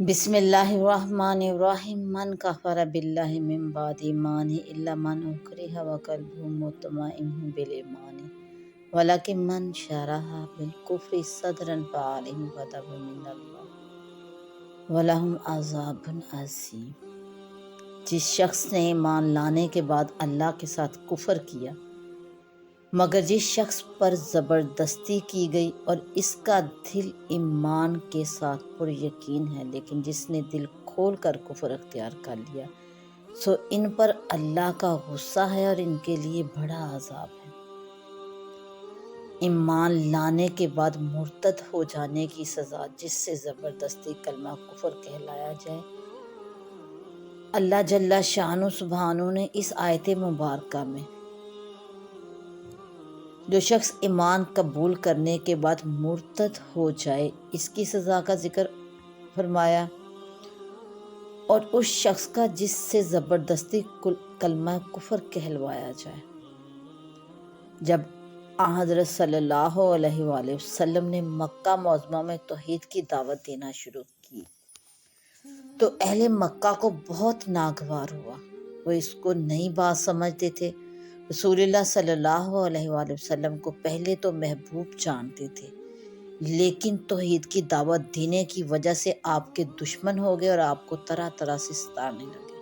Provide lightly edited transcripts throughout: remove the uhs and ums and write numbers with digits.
بسم اللہ الرحمن الرحیم من کفر باللہ من بعد ایمانہ الا من اکرہ وقلبہ مطمئن بالایمان ولکن من شرح بالکفر صدرا فعلیہم غضب من اللہ ولہم عذاب عظیم۔ جس شخص نے ایمان لانے کے بعد اللہ کے ساتھ کفر کیا، مگر جس شخص پر زبردستی کی گئی اور اس کا دل ایمان کے ساتھ پر یقین ہے، لیکن جس نے دل کھول کر کفر اختیار کر لیا، سو ان پر اللہ کا غصہ ہے اور ان کے لیے بڑا عذاب ہے۔ ایمان لانے کے بعد مرتد ہو جانے کی سزا، جس سے زبردستی کلمہ کفر کہلایا جائے۔ اللہ جل شانہ سبحانہ نے اس آیت مبارکہ میں جو شخص ایمان قبول کرنے کے بعد مرتد ہو جائے اس کی سزا کا ذکر فرمایا، اور اس شخص کا جس سے زبردستی کلمہ کفر کہلوایا جائے۔ جب حضرت صلی اللہ علیہ وآلہ وسلم نے مکہ معظمہ میں توحید کی دعوت دینا شروع کی تو اہل مکہ کو بہت ناگوار ہوا، وہ اس کو نئی بات سمجھتے تھے۔ رسول اللہ صلی اللہ علیہ وآلہ وسلم کو پہلے تو محبوب جانتے تھے، لیکن توحید کی دعوت دینے کی وجہ سے آپ کے دشمن ہو گئے اور آپ کو طرح طرح سے ستانے لگے۔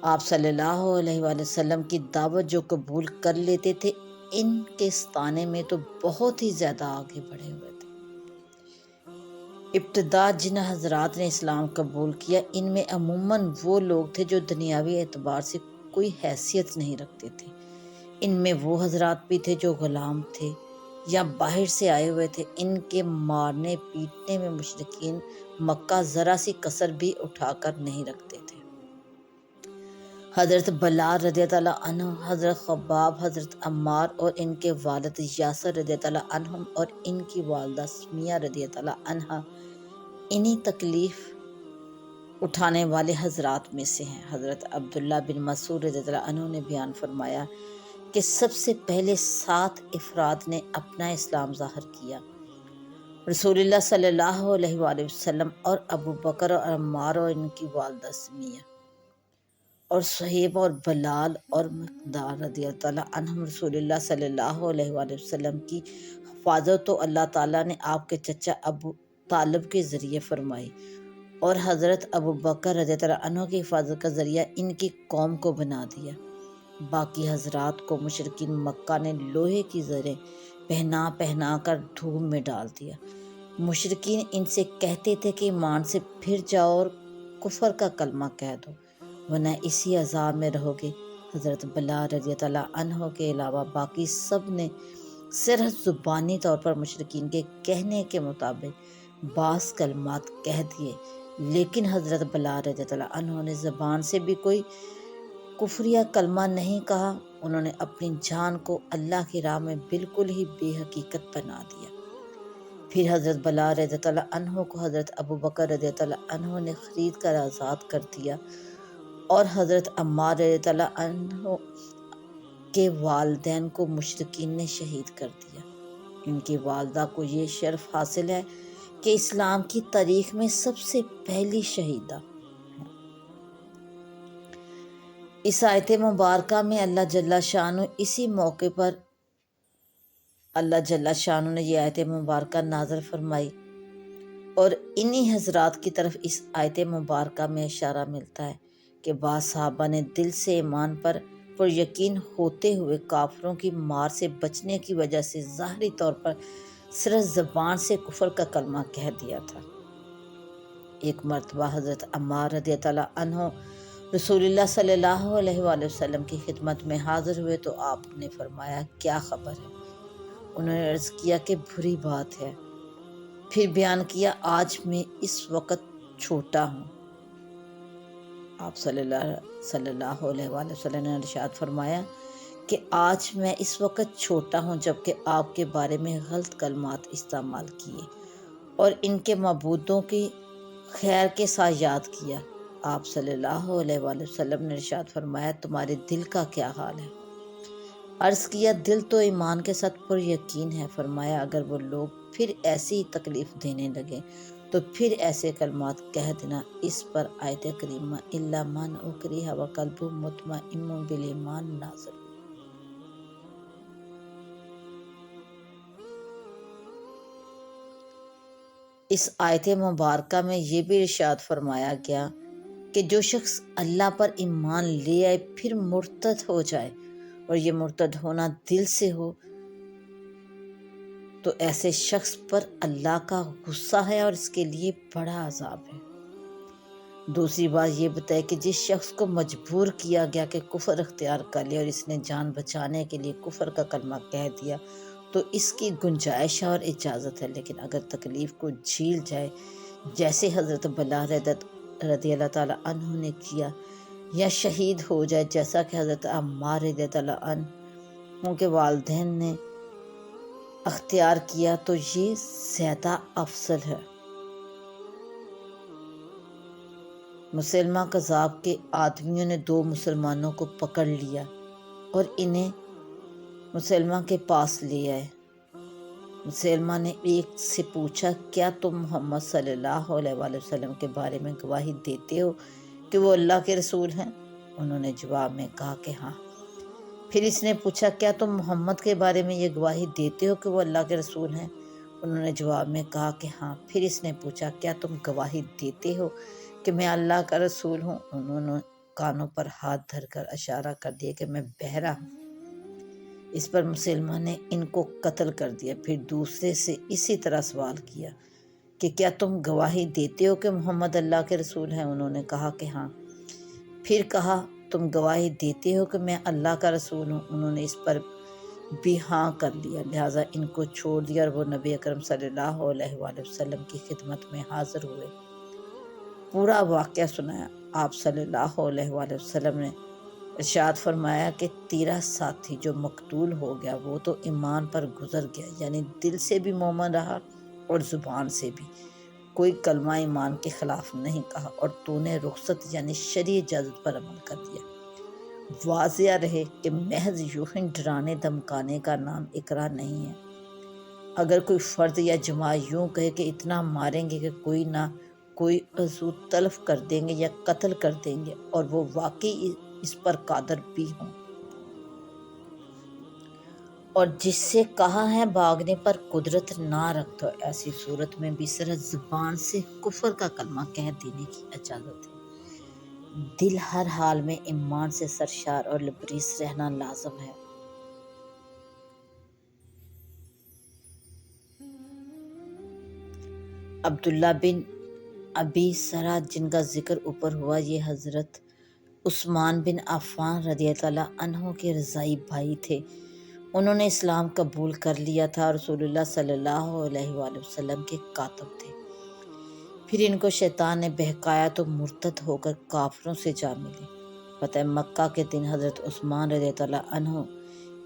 آپ صلی اللہ علیہ وآلہ وسلم کی دعوت جو قبول کر لیتے تھے، ان کے ستانے میں تو بہت ہی زیادہ آگے بڑھے ہوئے تھے۔ ابتدا جن حضرات نے اسلام قبول کیا، ان میں عموماً وہ لوگ تھے جو دنیاوی اعتبار سے کوئی حیثیت نہیں رکھتے تھے۔ ان میں وہ حضرات بھی تھے جو غلام تھے یا باہر سے آئے ہوئے تھے۔ ان کے مارنے پیٹنے میں مشرکین مکہ ذرا سی کسر بھی اٹھا کر نہیں رکھتے تھے۔ حضرت بلال رضی اللہ عنہ، حضرت خباب، حضرت عمار اور ان کے والد یاسر رضی اللہ عنہم اور ان کی والدہ سمیہ رضی اللہ عنہا انہی تکلیف اٹھانے والے حضرات میں سے ہیں۔ حضرت عبداللہ بن مسعود رضی اللہ عنہ نے بیان فرمایا کہ سب سے پہلے 7 افراد نے اپنا اسلام ظاہر کیا، رسول اللہ صلی اللہ علیہ وآلہ وسلم اور ابو بکر اور عمار اور ان کی والدہ سمیہ اور صہیب اور بلال اور مقدار رضی اللہ عنہم۔ رسول اللہ صلی اللہ علیہ وآلہ وسلم کی حفاظت تو اللہ تعالیٰ نے آپ کے چچا ابو طالب کے ذریعے فرمائی، اور حضرت ابو بکر رضی اللہ عنہ کی حفاظت کا ذریعہ ان کی قوم کو بنا دیا۔ باقی حضرات کو مشرکین مکہ نے لوہے کی زریں پہنا پہنا کر دھوم میں ڈال دیا۔ مشرکین ان سے کہتے تھے کہ ایمان سے پھر جاؤ اور کفر کا کلمہ کہہ دو، ورنہ اسی عذاب میں رہو گے۔ حضرت بلال رضی اللہ عنہ کے علاوہ باقی سب نے صرف زبانی طور پر مشرکین کے کہنے کے مطابق بعض کلمات کہہ دیے، لیکن حضرت بلال رضی اللہ عنہ نے زبان سے بھی کوئی کفریہ کلمہ نہیں کہا۔ انہوں نے اپنی جان کو اللہ کی راہ میں بالکل ہی بے حقیقت بنا دیا۔ پھر حضرت بلال رضی اللہ عنہ کو حضرت ابو بکر رضی اللہ عنہ نے خرید کر آزاد کر دیا، اور حضرت عمار رضی اللہ عنہ کے والدین کو مشرکین نے شہید کر دیا۔ ان کی والدہ کو یہ شرف حاصل ہے کہ اسلام کی تاریخ میں سب سے پہلی شہیدہ۔ اس آیت مبارکہ میں اللہ جل شانہ اسی موقع پر اللہ جل شانہ نے یہ آیت مبارکہ نازل فرمائی، اور انہی حضرات کی طرف اس آیت مبارکہ میں اشارہ ملتا ہے کہ بعض صحابہ نے دل سے ایمان پر یقین ہوتے ہوئے کافروں کی مار سے بچنے کی وجہ سے ظاہری طور پر صرف زبان سے کفر کا کلمہ کہہ دیا تھا۔ ایک مرتبہ حضرت عمار رضی اللہ عنہ رسول اللہ صلی اللہ علیہ وآلہ وسلم کی خدمت میں حاضر ہوئے تو آپ نے فرمایا، کیا خبر ہے؟ انہوں نے عرض کیا کہ بری بات ہے۔ پھر بیان کیا، آج میں اس وقت چھوٹا ہوں۔ آپ صلی اللہ علیہ وآلہ وسلم نے ارشاد فرمایا کہ آج میں اس وقت چھوٹا ہوں جبکہ آپ کے بارے میں غلط کلمات استعمال کیے اور ان کے معبودوں کی خیر کے ساتھ یاد کیا۔ آپ صلی اللہ علیہ وآلہ وسلم نے ارشاد فرمایا، تمہارے دل کا کیا حال ہے؟ عرض کیا، دل تو ایمان کے ساتھ پر یقین ہے۔ فرمایا، اگر وہ لوگ پھر ایسی تکلیف دینے لگے تو پھر ایسے کلمات کہہ دینا۔ اس پر آیت کریمہ الا من اکرہ وقلب مطمئن بالایمان نازل ہوئی۔ اس آیت مبارکہ میں یہ بھی ارشاد فرمایا گیا کہ جو شخص اللہ پر ایمان لے آئے پھر مرتد ہو جائے اور یہ مرتد ہونا دل سے ہو تو ایسے شخص پر اللہ کا غصہ ہے اور اس کے لیے بڑا عذاب ہے۔ دوسری بات یہ بتائی کہ جس شخص کو مجبور کیا گیا کہ کفر اختیار کر لے اور اس نے جان بچانے کے لیے کفر کا کلمہ کہہ دیا تو اس کی گنجائش اور اجازت ہے، لیکن اگر تکلیف کو جھیل جائے جیسے حضرت بلال رضی اللہ تعالیٰ عنہ نے کیا، یا شہید ہو جائے جیسا کہ حضرت عمار رضی اللہ عنہ کے والدین نے اختیار کیا، تو یہ زیادہ افضل ہے۔ مسلمہ کذاب کے آدمیوں نے 2 مسلمانوں کو پکڑ لیا اور انہیں مسلمہ کے پاس لے آئے۔ مسلمہ نے ایک سے پوچھا کیا تم محمد صلی اللہ علیہ وآلہ وسلم کے بارے میں گواہی دیتے ہو کہ وہ اللہ کے رسول ہیں؟ انہوں نے جواب میں کہا کہ ہاں۔ پھر اس نے پوچھا کیا تم محمد کے بارے میں یہ گواہی دیتے ہو کہ وہ اللہ کے رسول ہیں؟ انہوں نے جواب میں کہا کہ ہاں۔ پھر اس نے پوچھا کیا تم گواہی دیتے ہو کہ میں اللہ کا رسول ہوں؟ انہوں نے کانوں پر ہاتھ دھر کر اشارہ کر دیا کہ میں بہرا ہوں۔ اس پر مسلمہ نے ان کو قتل کر دیا۔ پھر دوسرے سے اسی طرح سوال کیا کہ کیا تم گواہی دیتے ہو کہ محمد اللہ کے رسول ہیں؟ انہوں نے کہا کہ ہاں۔ پھر کہا تم گواہی دیتے ہو کہ میں اللہ کا رسول ہوں؟ انہوں نے اس پر بھی ہاں کر لیا، لہٰذا ان کو چھوڑ دیا اور وہ نبی اکرم صلی اللہ علیہ وآلہ وسلم کی خدمت میں حاضر ہوئے۔ پورا واقعہ سنایا۔ آپ صلی اللہ علیہ وآلہ وسلم نے ارشاد فرمایا کہ تیرا ساتھی جو مقتول ہو گیا وہ تو ایمان پر گزر گیا، یعنی دل سے بھی مومن رہا اور زبان سے بھی کوئی کلمہ ایمان کے خلاف نہیں کہا، اور تو نے رخصت یعنی شرعی اجازت پر عمل کر دیا۔ واضح رہے کہ محض یوں ہی ڈرانے دھمکانے کا نام اقرار نہیں ہے۔ اگر کوئی فرد یا جماعت یوں کہے کہ اتنا ماریں گے کہ کوئی نہ کوئی عضو تلف کر دیں گے یا قتل کر دیں گے، اور وہ واقعی اس پر قادر بھی ہوں، اور جس سے کہا ہے بھاگنے پر قدرت نہ رکھتا، ایسی صورت میں بھی صرف زبان سے کفر کا کلمہ کہہ دینے کی اجازت ہے۔ دل ہر حال میں ایمان سے سرشار اور لبریز رہنا لازم ہے۔ عبداللہ بن ابی سرح جن کا ذکر اوپر ہوا، یہ حضرت عثمان بن عفان رضی اللہ عنہ کے رضاعی بھائی تھے۔ انہوں نے اسلام قبول کر لیا تھا اور رسول اللہ صلی اللہ علیہ وآلہ وسلم کے کاتب تھے۔ پھر ان کو شیطان نے بہکایا تو مرتد ہو کر کافروں سے جا ملے۔ فتح مکہ کے دن حضرت عثمان رضی اللہ عنہ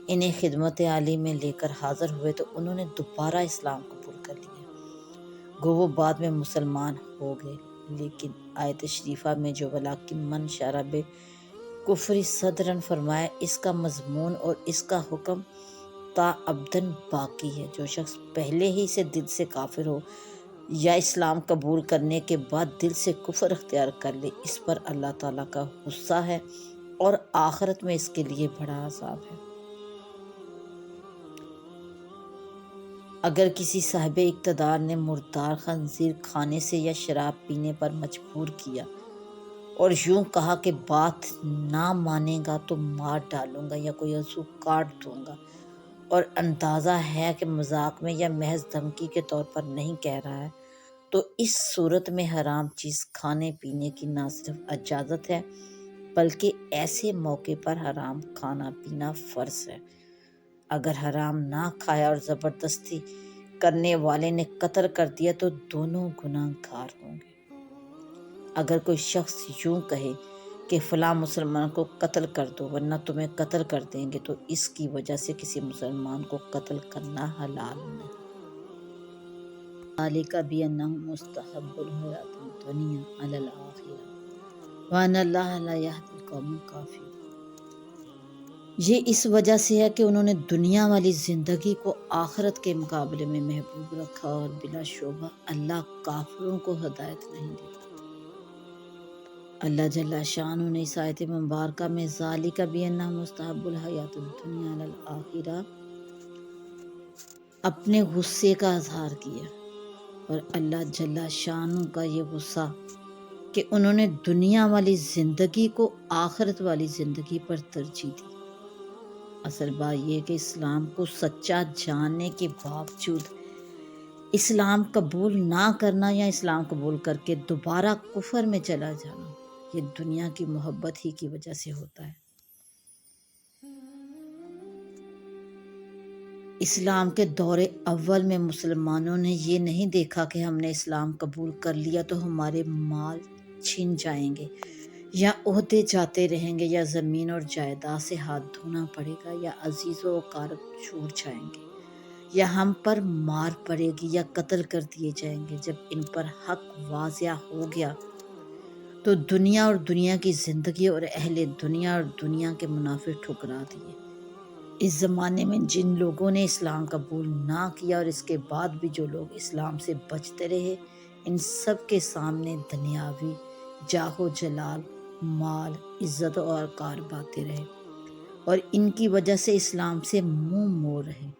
انہیں خدمت عالی میں لے کر حاضر ہوئے تو انہوں نے دوبارہ اسلام قبول کر لیا۔ گو وہ بعد میں مسلمان ہو گئے، لیکن آیت شریفہ میں جو وَلَٰكِن مَّن شَرَحَ بِالْكُفْرِ صَدْرًا فرمایا، اس کا مضمون اور اس کا حکم تا ابداً باقی ہے۔ جو شخص پہلے ہی سے دل سے کافر ہو یا اسلام قبول کرنے کے بعد دل سے کفر اختیار کر لے، اس پر اللہ تعالیٰ کا غصہ ہے اور آخرت میں اس کے لیے بڑا عذاب ہے۔ اگر کسی صاحب اقتدار نے مردار خنزیر کھانے سے یا شراب پینے پر مجبور کیا اور یوں کہا کہ بات نہ مانے گا تو مار ڈالوں گا یا کوئی عضو کاٹ دوں گا، اور اندازہ ہے کہ مذاق میں یا محض دھمکی کے طور پر نہیں کہہ رہا ہے، تو اس صورت میں حرام چیز کھانے پینے کی نہ صرف اجازت ہے بلکہ ایسے موقع پر حرام کھانا پینا فرض ہے۔ اگر حرام نہ کھایا اور زبردستی کرنے والے نے قتل کر دیا تو دونوں گناہ گار ہوں گے۔ اگر کوئی شخص یوں کہے کہ فلاں مسلمان کو قتل کر دو ورنہ تمہیں قتل کر دیں گے، تو اس کی وجہ سے کسی مسلمان کو قتل کرنا حلال نہیں۔ ذالک بأنہم استحبوا الحیاۃ الدنیا علی الآخرہ وأن اللہ لا یہدی القوم الکافرین۔ یہ اس وجہ سے ہے کہ انہوں نے دنیا والی زندگی کو آخرت کے مقابلے میں محبوب رکھا، اور بلا شبہ اللہ کافروں کو ہدایت نہیں دیتا۔ اللہ جل شانہ نے اس آیت مبارکہ میں ذالک بأنہ مستحب الحیات الدنیا علی الآخرہ اپنے غصے کا اظہار کیا، اور اللہ جل شانہ کا یہ غصہ کہ انہوں نے دنیا والی زندگی کو آخرت والی زندگی پر ترجیح دی۔ اصل بات یہ کہ اسلام کو سچا جاننے کے باوجود اسلام قبول نہ کرنا یا اسلام قبول کر کے دوبارہ کفر میں چلا جانا، یہ دنیا کی محبت ہی کی وجہ سے ہوتا ہے۔ اسلام کے دور اول میں مسلمانوں نے یہ نہیں دیکھا کہ ہم نے اسلام قبول کر لیا تو ہمارے مال چھن جائیں گے، یا عہدے جاتے رہیں گے، یا زمین اور جائیداد سے ہاتھ دھونا پڑے گا، یا عزیز و اقارب چھوٹ جائیں گے، یا ہم پر مار پڑے گی، یا قتل کر دیے جائیں گے۔ جب ان پر حق واضح ہو گیا تو دنیا اور دنیا کی زندگی اور اہل دنیا اور دنیا کے منافع ٹھکرا دیے۔ اس زمانے میں جن لوگوں نے اسلام قبول نہ کیا اور اس کے بعد بھی جو لوگ اسلام سے بچتے رہے، ان سب کے سامنے دنیاوی جاہ و جلال، مال، عزت اور وقار آتے رہے، اور ان کی وجہ سے اسلام سے منہ موڑ رہے۔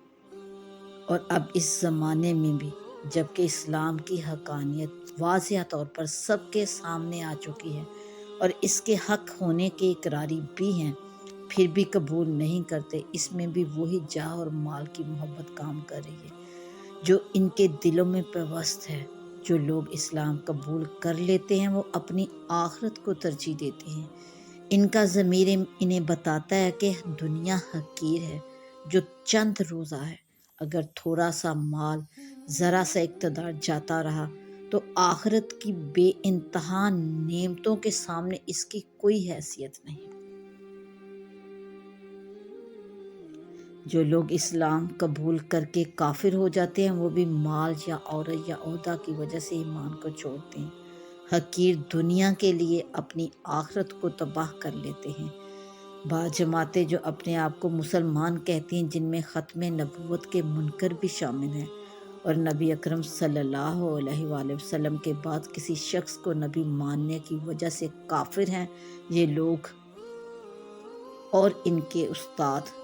اور اب اس زمانے میں بھی جب کہ اسلام کی حقانیت واضح طور پر سب کے سامنے آ چکی ہے اور اس کے حق ہونے کے اقراری بھی ہیں، پھر بھی قبول نہیں کرتے۔ اس میں بھی وہی جاہ اور مال کی محبت کام کر رہی ہے جو ان کے دلوں میں پیوست ہے۔ جو لوگ اسلام قبول کر لیتے ہیں وہ اپنی آخرت کو ترجیح دیتے ہیں۔ ان کا ضمیر انہیں بتاتا ہے کہ دنیا حقیر ہے جو چند روزہ ہے، اگر تھوڑا سا مال، ذرا سا اقتدار جاتا رہا تو آخرت کی بے انتہا نعمتوں کے سامنے اس کی کوئی حیثیت نہیں۔ جو لوگ اسلام قبول کر کے کافر ہو جاتے ہیں وہ بھی مال یا عورت یا عہدہ کی وجہ سے ایمان کو چھوڑتے ہیں، حقیر دنیا کے لیے اپنی آخرت کو تباہ کر لیتے ہیں۔ بعض جماعتیں جو اپنے آپ کو مسلمان کہتی ہیں، جن میں ختم نبوت کے منکر بھی شامل ہیں، اور نبی اکرم صلی اللہ علیہ وآلہ وسلم کے بعد کسی شخص کو نبی ماننے کی وجہ سے کافر ہیں، یہ لوگ اور ان کے استاد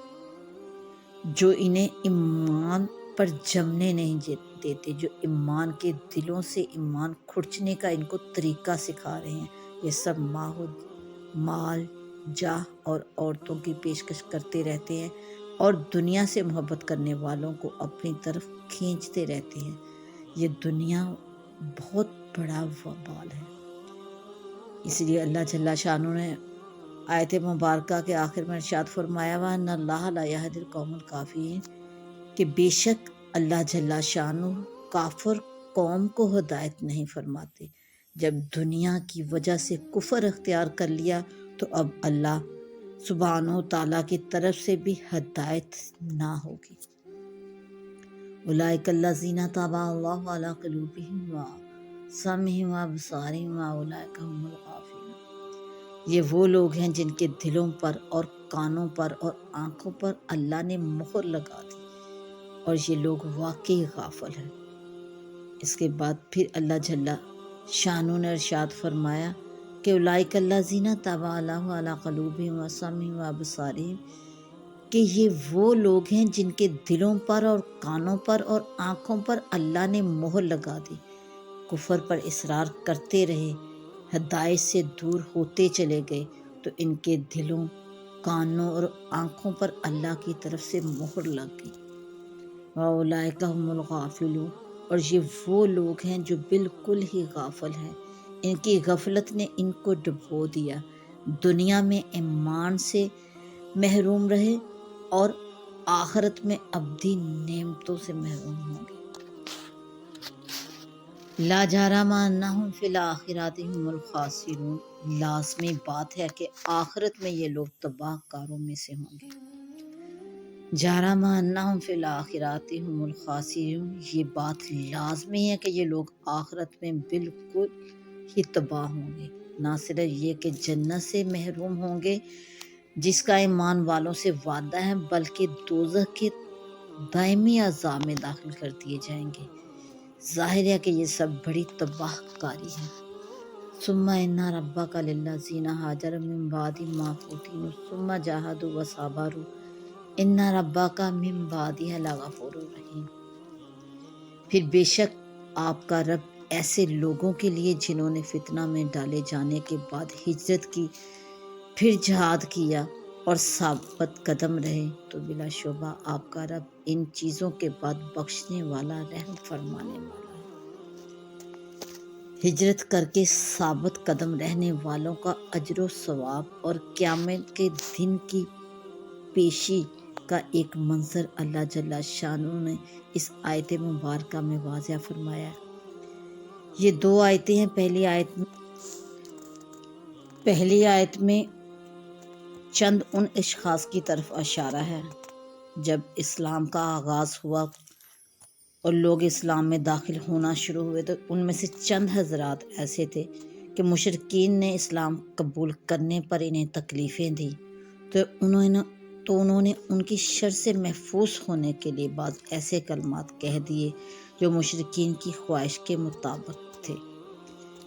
جو انہیں ایمان پر جمنے نہیں دیتے، جو ایمان کے دلوں سے ایمان کھرچنے کا ان کو طریقہ سکھا رہے ہیں، یہ سب مال، جاہ اور عورتوں کی پیشکش کرتے رہتے ہیں اور دنیا سے محبت کرنے والوں کو اپنی طرف کھینچتے رہتے ہیں۔ یہ دنیا بہت بڑا وبال ہے۔ اس لیے اللہ جل شانہ نے آیت مبارکہ کے آخر میں ارشاد فرمایا وَأَنَّ اللَّهَ لَا يَهْدِي الْقَوْمَ الْكَافِرِينَ کہ بے شک اللہ جل شانہ کافر قوم کو ہدایت نہیں فرماتے۔ جب دنیا کی وجہ سے کفر اختیار کر لیا تو اب اللہ سبحانہ تعالیٰ کی طرف سے بھی ہدایت نہ ہوگی۔ اولئک الذین طبع اللہ علی قلوبہم وسمعہم وابصارہم واولئک هم الغافلون۔ یہ وہ لوگ ہیں جن کے دلوں پر اور کانوں پر اور آنکھوں پر اللہ نے مہر لگا دی، اور یہ لوگ واقعی غافل ہیں۔ اس کے بعد پھر اللہ جل شانہ نے ارشاد فرمایا کہ اولئک الذین طبع اللہ علی قلوبہم وسمعہم وابصارہم کہ یہ وہ لوگ ہیں جن کے دلوں پر اور کانوں پر اور آنکھوں پر اللہ نے مہر لگا دی، کفر پر اصرار کرتے رہے، ہدایت سے دور ہوتے چلے گئے، تو ان کے دلوں، کانوں اور آنکھوں پر اللہ کی طرف سے مہر لگ گئی۔ وَأُولَئِكَ هُمُ الْغَافِلُونَ اور یہ وہ لوگ ہیں جو بالکل ہی غافل ہیں۔ ان کی غفلت نے ان کو ڈبو دیا، دنیا میں ایمان سے محروم رہے اور آخرت میں ابدی نعمتوں سے محروم ہوں گے۔ لا جرم انہم فی الآخرۃ هم الخاسرون لازمی بات ہے کہ آخرت میں یہ لوگ تباہ کاروں میں سے ہوں گے۔ جرم انہم فی الآخرۃ هم الخاسرون یہ بات لازمی ہے کہ یہ لوگ آخرت میں بالکل ہی تباہ ہوں گے۔ نہ صرف یہ کہ جنت سے محروم ہوں گے جس کا ایمان والوں سے وعدہ ہے، بلکہ دوزخ کے دائمی عذاب میں داخل کر دیے جائیں گے۔ ظاہر ہے کہ یہ سب بڑی تباہ کاری ہے۔ ثم ان ربک للذین ہاجروا من بعد ما فتنوا ثم جاہدوا وصبروا ان ربک من بعدها لغفور رحیم۔ پھر بے شک آپ کا رب ایسے لوگوں کے لیے جنہوں نے فتنہ میں ڈالے جانے کے بعد ہجرت کی، پھر جہاد کیا اور ثابت قدم رہے، تو بلا شبہ آپ کا رب ان چیزوں کے بعد بخشنے والا، رحم فرمانے والا ہے۔ ہجرت کر کے ثابت قدم رہنے والوں کا اجر و ثواب اور قیامت کے دن کی پیشی کا ایک منظر اللہ جل شانہ نے اس آیت مبارکہ میں واضح فرمایا ہے۔ یہ دو آیتیں ہیں۔ پہلی آیت میں چند ان اشخاص کی طرف اشارہ ہے جب اسلام کا آغاز ہوا اور لوگ اسلام میں داخل ہونا شروع ہوئے، تو ان میں سے چند حضرات ایسے تھے کہ مشرکین نے اسلام قبول کرنے پر انہیں تکلیفیں دی، تو انہوں نے ان کی شر سے محفوظ ہونے کے لیے بعض ایسے کلمات کہہ دیے جو مشرکین کی خواہش کے مطابق تھے۔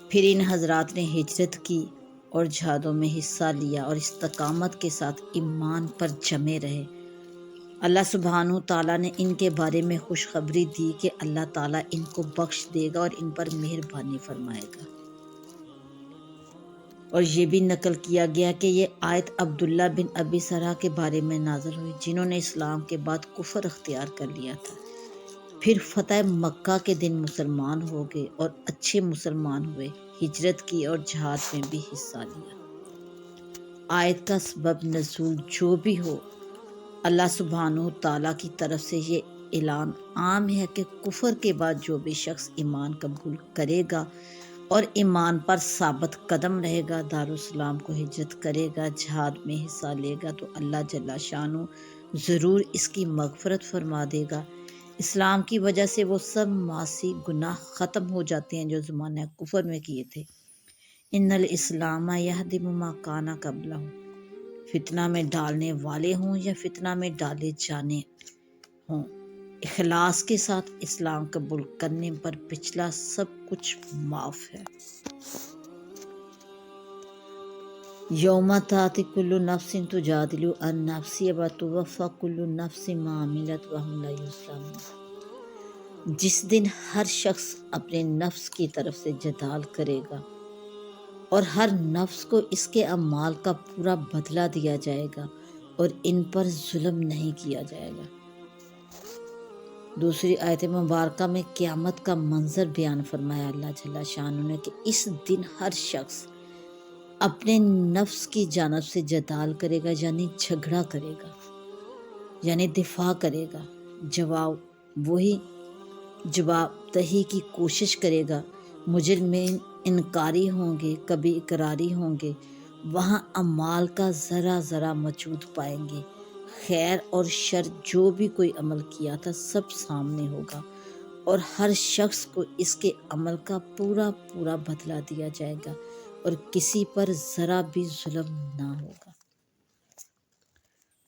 پھر ان حضرات نے ہجرت کی اور جہادوں میں حصہ لیا اور استقامت کے ساتھ ایمان پر جمے رہے۔ اللہ سبحانہ تعالیٰ نے ان کے بارے میں خوشخبری دی کہ اللہ تعالیٰ ان کو بخش دے گا اور ان پر مہربانی فرمائے گا۔ اور یہ بھی نقل کیا گیا کہ یہ آیت عبداللہ بن ابی سرح کے بارے میں نازل ہوئی، جنہوں نے اسلام کے بعد کفر اختیار کر لیا تھا، پھر فتح مکہ کے دن مسلمان ہو گئے اور اچھے مسلمان ہوئے، ہجرت کی اور جہاد میں بھی حصہ لیا۔ آیت کا سبب نزول جو بھی ہو، اللہ سبحانہ تعالیٰ کی طرف سے یہ اعلان عام ہے کہ کفر کے بعد جو بھی شخص ایمان قبول کرے گا اور ایمان پر ثابت قدم رہے گا، دارالاسلام کو ہجرت کرے گا، جہاد میں حصہ لے گا، تو اللہ جل شانہ ضرور اس کی مغفرت فرما دے گا۔ اسلام کی وجہ سے وہ سب معاصی گناہ ختم ہو جاتے ہیں جو زمانہ کفر میں کیے تھے۔ ان الاسلام یہدم ما کان قبلہ، فتنہ میں ڈالنے والے ہوں یا فتنہ میں ڈالے جانے ہوں، اخلاص کے ساتھ اسلام قبول کرنے پر پچھلا سب کچھ معاف ہے۔ یوم تأتی کل نفس تجادل عن نفسها وتوفی کل نفس ما عملت وهم لا یظلمون۔ جس دن ہر شخص اپنے نفس کی طرف سے جدال کرے گا اور ہر نفس کو اس کے اعمال کا پورا بدلہ دیا جائے گا اور ان پر ظلم نہیں کیا جائے گا۔ دوسری آیت مبارکہ میں قیامت کا منظر بیان فرمایا اللہ جل شانہ نے کہ اس دن ہر شخص اپنے نفس کی جانب سے جدال کرے گا، یعنی جھگڑا کرے گا، یعنی دفاع کرے گا، جواب دہی کی کوشش کرے گا۔ مجرمین انکاری ہوں گے، کبھی اقراری ہوں گے، وہاں اعمال کا ذرہ ذرہ موجود پائیں گے، خیر اور شر جو بھی کوئی عمل کیا تھا سب سامنے ہوگا اور ہر شخص کو اس کے عمل کا پورا پورا بدلہ دیا جائے گا اور کسی پر ذرا بھی ظلم نہ ہوگا۔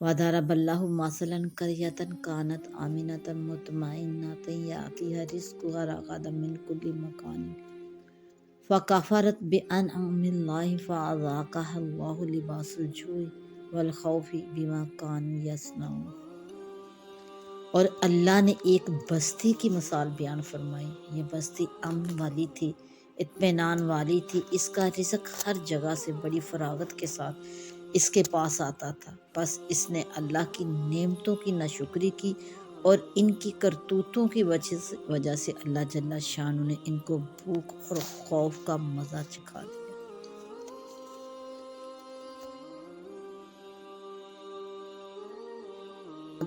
وَضَرَبَ اللَّهُ مَثَلًا قَرْيَةً كَانَتْ آمِنَةً مُطْمَئِنَّةً يَأْتِيهَا رِزْقُهَا رَغَدًا مِنْ كُلِّ مَكَانٍ فَكَفَرَتْ بِأَنْعُمِ اللَّهِ فَأَذَاقَهَا اللَّهُ لِبَاسَ الْجُوعِ وَالْخَوْفِ بِمَا كَانُوا يَصْنَعُونَ۔ اور اللہ نے ایک بستی کی مثال بیان فرمائی۔ یہ بستی امن والی تھی، اطمینان والی تھی، اس کا رزق ہر جگہ سے بڑی فراغت کے ساتھ اس کے پاس آتا تھا، بس اس نے اللہ کی نعمتوں کی ناشکری کی اور ان کی کرتوتوں کی وجہ سے اللہ جل شانہ نے ان کو بھوک اور خوف کا مزہ چکھا دیا۔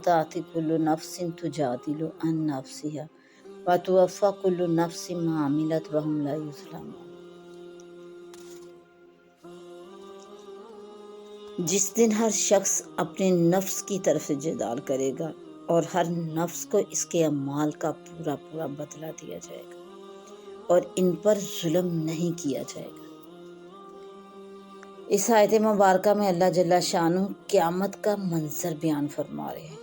تأتی کل نفس تجادل عن نفسها وتوفی کل نفس ما عملت وهم لا یظلمون۔ جس دن ہر شخص اپنے نفس کی طرف سے جدال کرے گا اور ہر نفس کو اس کے اعمال کا پورا پورا بدلہ دیا جائے گا اور ان پر ظلم نہیں کیا جائے گا۔ اس آیت مبارکہ میں اللہ جل شانہ قیامت کا منظر بیان فرما رہے ہیں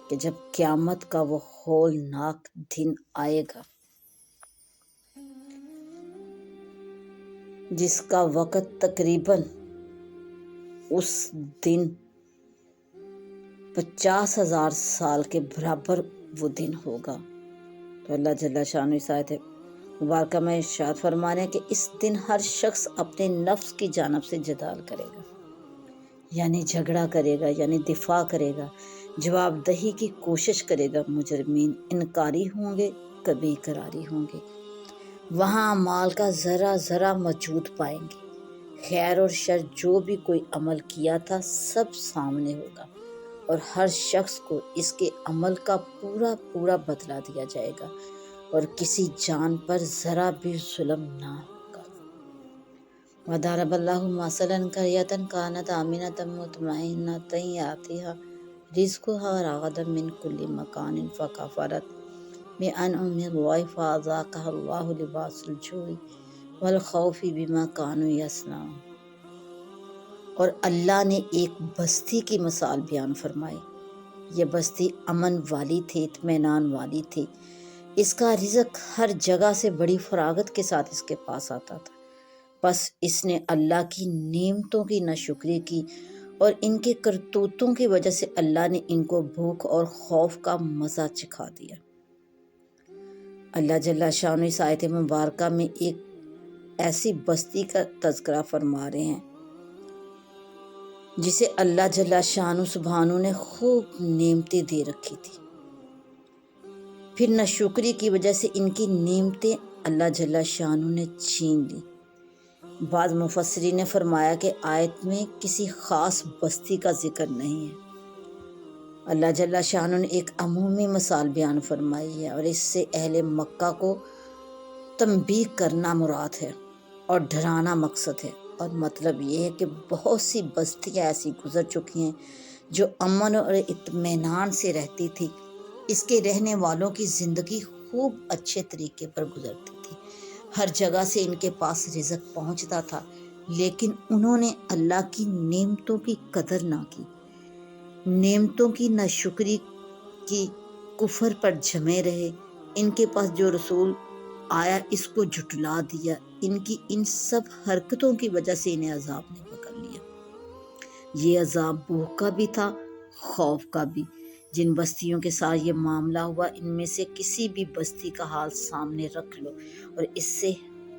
کہ جب قیامت کا وہ ہولناک دن آئے گا جس کا وقت تقریباً اس دن 50,000 سال کے برابر وہ دن ہوگا۔ تو اللہ جل شانہ اس آیت مبارکہ میں ارشاد فرما رہے ہیں کہ اس دن ہر شخص اپنے نفس کی جانب سے جدال کرے گا، یعنی جھگڑا کرے گا، یعنی دفاع کرے گا، جواب دہی کی کوشش کرے گا۔ مجرمین انکاری ہوں گے، کبھی اقراری ہوں گے۔ وہاں اعمال کا ذرہ ذرہ موجود پائیں گے، خیر اور شر جو بھی کوئی عمل کیا تھا سب سامنے ہوگا، اور ہر شخص کو اس کے عمل کا پورا پورا بدلہ دیا جائے گا، اور کسی جان پر ذرا بھی ظلم نہ ہوگا۔ وَضَرَبَ اللَّهُ مَثَلًا قَرْيَةً كَانَتْ آمِنَةً مُطْمَئِنَّةً يَأْتِيهَا رِزْقُهَا رَغَدًا مِنْ كُلِّ مَكَانٍ فَكَفَرَتْ بِأَنْعُمِ اللَّهِ فَأَذَاقَهَا اللَّهُ لِبَاسَ الْجُوعِ وَالْخَوْفِ بِمَا كَانُوا يَصْنَعُونَ۔ اور اللہ نے ایک بستی کی مثال بیان فرمائی۔ یہ بستی امن والی تھی، اطمینان والی تھی، اس کا رزق ہر جگہ سے بڑی فراغت کے ساتھ اس کے پاس آتا تھا، بس اس نے اللہ کی نعمتوں کی ناشکری کی، اور ان کے کرتوتوں کی وجہ سے اللہ نے ان کو بھوک اور خوف کا مزہ چکھا دیا۔ اللہ جل شانہ اس آیت مبارکہ میں ایک ایسی بستی کا تذکرہ فرما رہے ہیں جسے اللہ جل شانہ سبحانہ نے خوب نعمتیں دے رکھی تھی، پھر ناشکری کی وجہ سے ان کی نعمتیں اللہ جل شانہ نے چھین لی۔ بعض مفسرین نے فرمایا کہ آیت میں کسی خاص بستی کا ذکر نہیں ہے، اللہ جل شانہ نے ایک عمومی مثال بیان فرمائی ہے، اور اس سے اہل مکہ کو تنبیہ کرنا مراد ہے اور ڈرانا مقصد ہے، اور مطلب یہ ہے کہ بہت سی بستیاں ایسی گزر چکی ہیں جو امن اور اطمینان سے رہتی تھی، اس کے رہنے والوں کی زندگی خوب اچھے طریقے پر گزرتی تھی، ہر جگہ سے ان کے پاس رزق پہنچتا تھا، لیکن انہوں نے اللہ کی نعمتوں کی قدر نہ کی، نعمتوں کی ناشکری کی، کفر پر جمے رہے، ان کے پاس جو رسول آیا اس کو جھٹلا دیا۔ ان کی ان سب حرکتوں کی وجہ سے انہیں عذاب نے پکڑ لیا۔ یہ عذاب بھوک کا بھی تھا، خوف کا بھی۔ جن بستیوں کے ساتھ یہ معاملہ ہوا ان میں سے کسی بھی بستی کا حال سامنے رکھ لو اور اس سے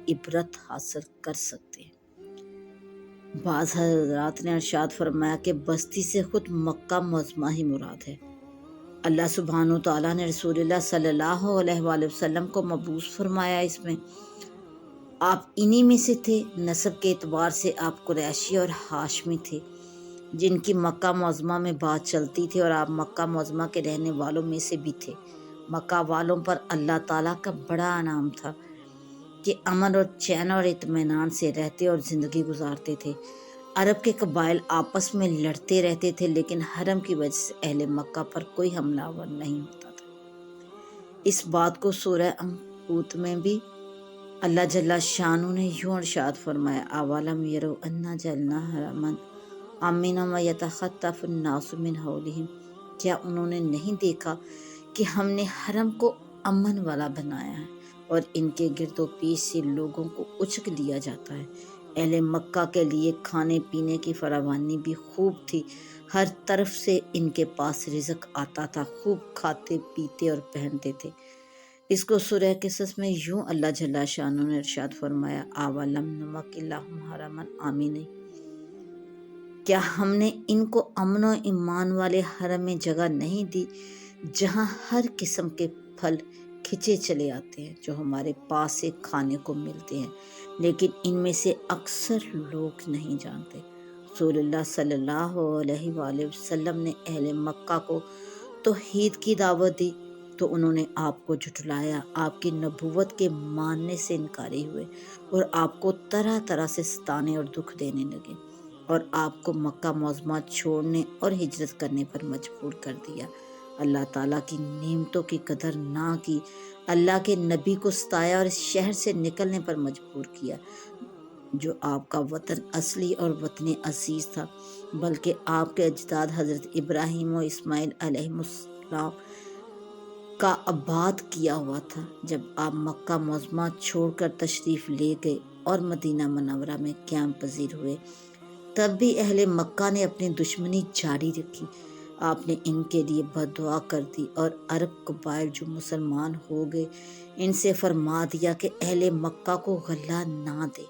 عبرت حاصل کر سکتے ہیں۔ بعض حضرات نے ارشاد فرمایا کہ بستی سے خود مکہ معظمہ ہی مراد ہے۔ اللہ سبحانہ تعالیٰ نے رسول اللہ صلی اللہ علیہ وآلہ وسلم کو مبعوث فرمایا، اس میں آپ انہی میں سے تھے۔ نسب کے اعتبار سے آپ قریشی اور ہاشمی تھے، جن کی مکہ معظمہ میں بات چلتی تھی، اور آپ مکہ معظمہ کے رہنے والوں میں سے بھی تھے۔ مکہ والوں پر اللہ تعالیٰ کا بڑا انعام تھا کہ امن اور چین اور اطمینان سے رہتے اور زندگی گزارتے تھے۔ عرب کے قبائل آپس میں لڑتے رہتے تھے، لیکن حرم کی وجہ سے اہل مکہ پر کوئی حملہ آور نہیں ہوتا تھا۔ اس بات کو سورہ عنکبوت میں بھی اللہ جل شانہ نے یوں ارشاد فرمایا، اولم یروا انا جعلنا حرما آمنا ویتخطف الناس من حولہم، کیا انہوں نے نہیں دیکھا کہ ہم نے حرم کو امن والا بنایا ہے اور ان کے گرد و پیچھ سے لوگوں کو اچک لیا جاتا ہے۔ اہل مکہ کے لیے کھانے پینے کی فراوانی بھی خوب تھی، ہر طرف سے ان کے پاس رزق آتا تھا، خوب کھاتے پیتے اور پہنتے تھے۔ اس کو سورہ قصص میں یوں اللہ جل شانہ نے ارشاد فرمایا، اولم نمکن لہم حرما آمنا، کیا ہم نے ان کو امن و ایمان والے حرم میں جگہ نہیں دی جہاں ہر قسم کے پھل کھچے چلے آتے ہیں جو ہمارے پاس سے کھانے کو ملتے ہیں، لیکن ان میں سے اکثر لوگ نہیں جانتے۔ رسول اللہ صلی اللہ علیہ وآلہ وسلم نے اہل مکہ کو توحید کی دعوت دی تو انہوں نے آپ کو جھٹلایا، آپ کی نبوت کے ماننے سے انکاری ہوئے، اور آپ کو طرح طرح سے ستانے اور دکھ دینے لگے، اور آپ کو مکہ معظمہ چھوڑنے اور ہجرت کرنے پر مجبور کر دیا۔ اللہ تعالیٰ کی نعمتوں کی قدر نہ کی، اللہ کے نبی کو ستایا اور اس شہر سے نکلنے پر مجبور کیا۔ جو آپ کا وطن اصلی اور وطن عزیز تھا، بلکہ آپ کے اجداد حضرت ابراہیم و اسماعیل علیہ السلام کا آباد کیا ہوا تھا۔ جب آپ مکہ معظمہ چھوڑ کر تشریف لے گئے اور مدینہ منورہ میں قیام پذیر ہوئے، تب بھی اہل مکہ نے اپنی دشمنی جاری رکھی۔ آپ نے ان کے لیے بد دعا کر دی اور عرب قبائل جو مسلمان ہو گئے ان سے فرما دیا کہ اہل مکہ کو غلہ نہ دے۔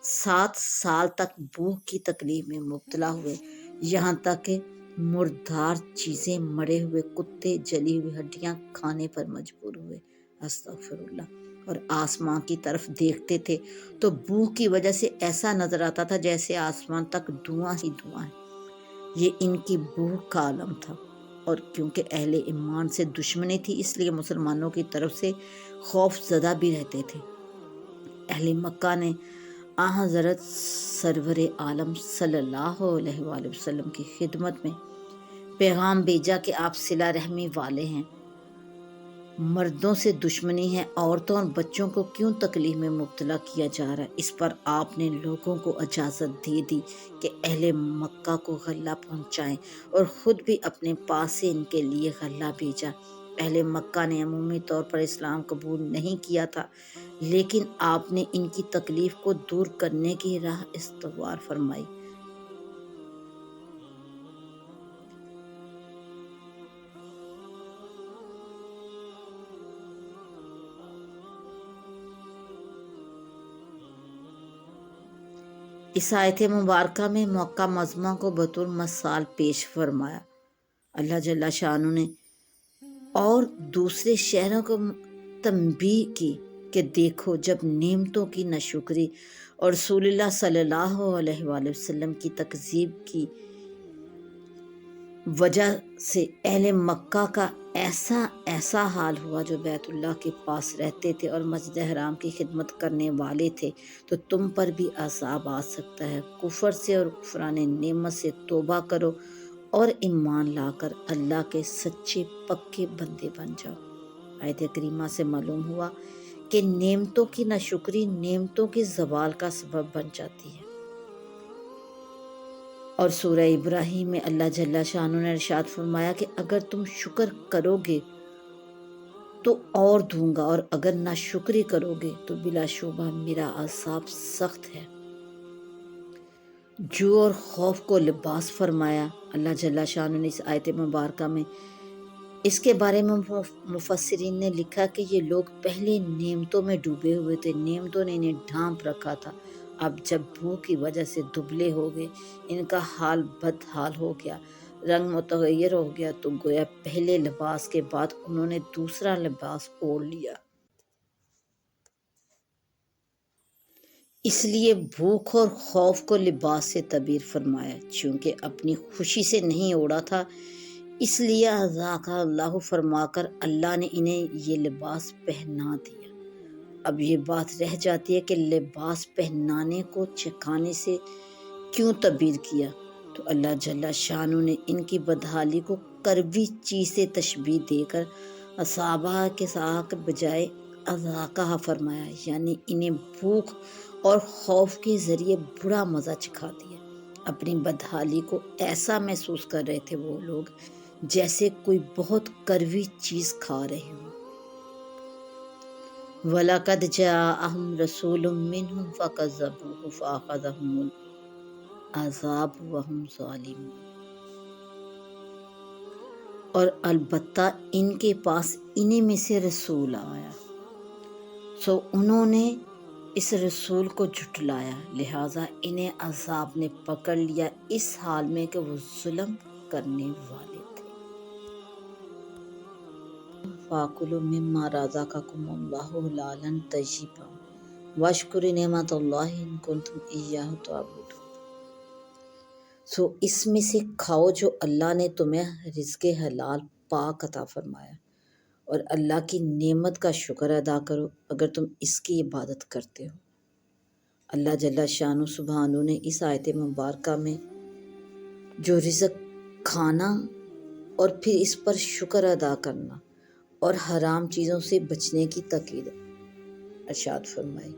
7 سال تک بھوک کی تکلیف میں مبتلا ہوئے، یہاں تک کہ مردار چیزیں، مرے ہوئے کتے، جلی ہوئی ہڈیاں کھانے پر مجبور ہوئے۔ استغفر اللہ۔ اور آسمان کی طرف دیکھتے تھے تو بھوک کی وجہ سے ایسا نظر آتا تھا جیسے آسمان تک دھواں ہی دھواں ہے۔ یہ ان کی بھوک کا عالم تھا، اور کیونکہ اہل ایمان سے دشمنی تھی اس لیے مسلمانوں کی طرف سے خوف زدہ بھی رہتے تھے۔ اہل مکہ نے حضرت سرور عالم صلی اللہ علیہ وآلہ وسلم کی خدمت میں پیغام بھیجا کہ آپ صلہ رحمی والے ہیں، مردوں سے دشمنی ہے، عورتوں اور بچوں کو کیوں تکلیف میں مبتلا کیا جا رہا ہے؟ اس پر آپ نے لوگوں کو اجازت دے دی کہ اہل مکہ کو غلہ پہنچائیں اور خود بھی اپنے پاس سے ان کے لیے غلہ بھیجا۔ اہل مکہ نے عمومی طور پر اسلام قبول نہیں کیا تھا، لیکن آپ نے ان کی تکلیف کو دور کرنے کی راہ استوار فرمائی۔ اس آیت مبارکہ میں مکہ معظمہ کو بطور مثال پیش فرمایا۔ اللہ جل شانہ نے اور دوسرے شہروں کو تنبیہ کی کہ دیکھو، جب نعمتوں کی ناشکری اور رسول اللہ صلی اللہ علیہ وآلہ وسلم کی تکذیب کی وجہ سے اہل مکہ کا ایسا حال ہوا جو بیت اللہ کے پاس رہتے تھے اور مسجد حرام کی خدمت کرنے والے تھے، تو تم پر بھی عذاب آ سکتا ہے۔ کفر سے اور کفران نعمت سے توبہ کرو اور ایمان لا کر اللہ کے سچے پکے بندے بن جاؤ۔ آیت کریمہ سے معلوم ہوا کہ نعمتوں کی ناشکری نعمتوں کے زوال کا سبب بن جاتی ہے۔ اور سورہ ابراہیم میں اللہ جل شانہ نے ارشاد فرمایا کہ اگر تم شکر کرو گے تو اور دوں گا، اور اگر ناشکری کرو گے تو بلا شبہ میرا عذاب سخت ہے۔ جو اور خوف کو لباس فرمایا اللہ جل شانہ نے اس آیت مبارکہ میں۔ اس کے بارے میں مفسرین نے لکھا کہ یہ لوگ پہلے نعمتوں میں ڈوبے ہوئے تھے، نعمتوں نے انہیں ڈھانپ رکھا تھا۔ اب جب بھوک کی وجہ سے دبلے ہو گئے، ان کا حال بد حال ہو گیا، رنگ متغیر ہو گیا، تو گویا پہلے لباس کے بعد انہوں نے دوسرا لباس اوڑھ لیا۔ اس لیے بھوک اور خوف کو لباس سے تعبیر فرمایا، چونکہ اپنی خوشی سے نہیں اوڑھا تھا، اس لیے اذاق اللہ فرما کر اللہ نے انہیں یہ لباس پہنا دیا۔ اب یہ بات رہ جاتی ہے کہ لباس پہنانے کو چکھانے سے کیوں تعبیر کیا؟ تو اللہ جل شانہ نے ان کی بدحالی کو کڑوی چیز سے تشبیہ دے کر اصابہ کے ساتھ بجائے اذاقہ فرمایا، یعنی انہیں بھوک اور خوف کے ذریعے برا مزہ چکھا دیا۔ اپنی بدحالی کو ایسا محسوس کر رہے تھے وہ لوگ جیسے کوئی بہت کڑوی چیز کھا رہے ہوں۔ وَلَقَدْ جَاءَهُمْ رَسُولٌ مِّنْهُمْ فَكَذَّبُوهُ فَأَخَذَهُمُ الْعَذَابُ وَهُمْ ظَالِمُونَ۔ اور البتہ ان کے پاس انہی میں سے رسول آیا، سو انہوں نے اس رسول کو جھٹلایا، لہٰذا انہیں عذاب نے پکڑ لیا اس حال میں کہ وہ ظلم کرنے والے تھے۔ فَكُلُوا مِمَّا رَزَقَكُمُ اللَّهُ حَلَالًا طَيِّبًا وَاشْكُرُوا نِعْمَتَ اللَّهِ إِن كُنتُمْ إِيَّاهُ تَعْبُدُونَ۔ سو اس میں سے کھاؤ جو اللہ نے تمہیں رزق حلال پاک عطا فرمایا، اور اللہ کی نعمت کا شکر ادا کرو اگر تم اس کی عبادت کرتے ہو۔ اللہ جل شانہ سبحانہ نے اس آیت مبارکہ میں جو رزق کھانا اور پھر اس پر شکر ادا کرنا اور حرام چیزوں سے بچنے کی تاکید ارشاد فرمائی۔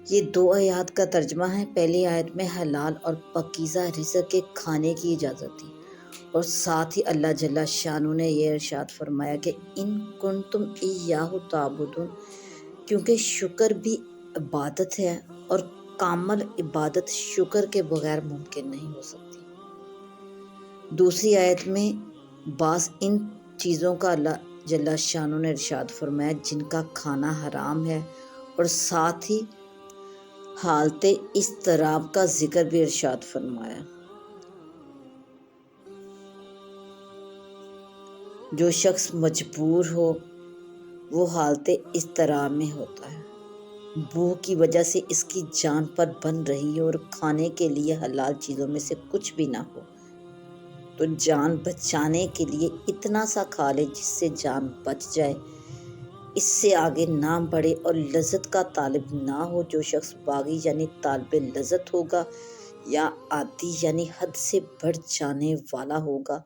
یہ 2 آیات کا ترجمہ ہے۔ پہلی آیت میں حلال اور پاکیزہ رزق کے کھانے کی اجازت دی، اور ساتھ ہی اللہ جل شانہ نے یہ ارشاد فرمایا کہ ان کنتم ایاہ تعبدون، کیونکہ شکر بھی عبادت ہے اور کامل عبادت شکر کے بغیر ممکن نہیں ہو سکتی۔ دوسری آیت میں بعض ان چیزوں کا اللہ جل شانہ نے ارشاد فرمایا جن کا کھانا حرام ہے، اور ساتھ ہی حالت اضطراب کا ذکر بھی ارشاد فرمایا۔ جو شخص مجبور ہو وہ حالت اضطراب میں ہوتا ہے، بھوک کی وجہ سے اس کی جان پر بن رہی ہو اور کھانے کے لیے حلال چیزوں میں سے کچھ بھی نہ ہو، تو جان بچانے کے لیے اتنا سا کھا لے جس سے جان بچ جائے، اس سے آگے نہ بڑھے اور لذت کا طالب نہ ہو۔ جو شخص باغی یعنی طالب لذت ہوگا، یا عادی یعنی حد سے بڑھ جانے والا ہوگا،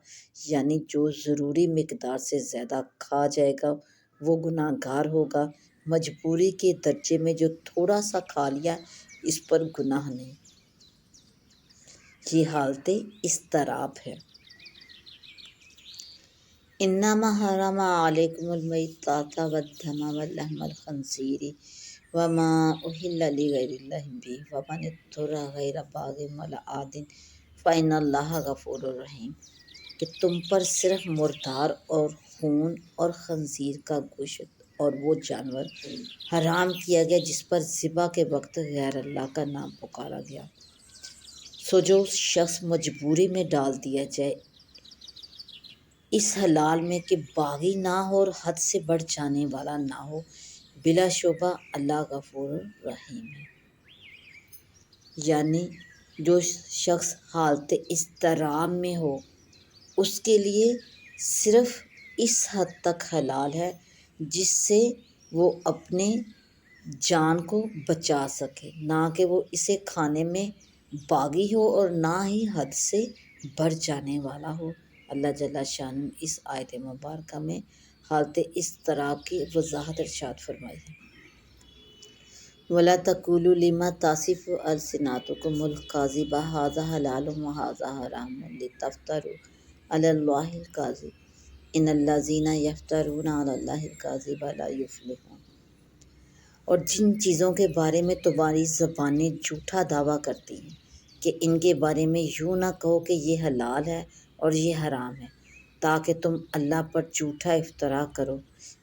یعنی جو ضروری مقدار سے زیادہ کھا جائے گا، وہ گناہ گار ہوگا۔ مجبوری کے درجے میں جو تھوڑا سا کھا لیا اس پر گناہ نہیں، یہ حالت اضطراب ہے۔ انما حرم علیکم المیتۃ والدم ولحم الخنزیر وما اہل لغیر اللہ بہ ومن اضطر غیر باغ ولا عاد فإن اللہ غفور رحیم، کہ تم پر صرف مردار اور خون اور خنزیر کا گوشت اور وہ جانور حرام کیا گیا جس پر ذبح کے وقت غیر اللہ کا نام پکارا گیا، سو جو شخص مجبوری میں ڈال دیا جائے اس حلال میں کہ باغی نہ ہو اور حد سے بڑھ جانے والا نہ ہو، بلا شبہ اللہ غفور رحیم ہے۔ یعنی جو شخص حالت اضطراب میں ہو اس کے لیے صرف اس حد تک حلال ہے جس سے وہ اپنے جان کو بچا سکے، نہ کہ وہ اسے کھانے میں باغی ہو اور نہ ہی حد سے بڑھ جانے والا ہو۔ اللہ جل شانہ نے اس آیت مبارکہ میں حالت اضطراب کی وضاحت ارشاد فرمائی ہے۔ وَلَا تَقُولُوا لِمَا تَصِفُ أَلْسِنَتُكُمُ الْكَذِبَ هَٰذَا حَلَالٌ وَهَٰذَا حَرَامٌ لِتَفْتَرُوا عَلَى اللَّهِ الْكَذِبَ إِنَّ الَّذِينَ يَفْتَرُونَ عَلَى اللَّهِ الْكَذِبَ لَا يُفْلِحُونَ۔ اور جن چیزوں کے بارے میں تمہاری زبانیں جھوٹا دعویٰ کرتی ہیں کہ ان کے بارے میں یوں نہ کہو کہ یہ حلال ہے اور یہ حرام ہے، تاکہ تم اللہ پر جھوٹا افطرا کرو،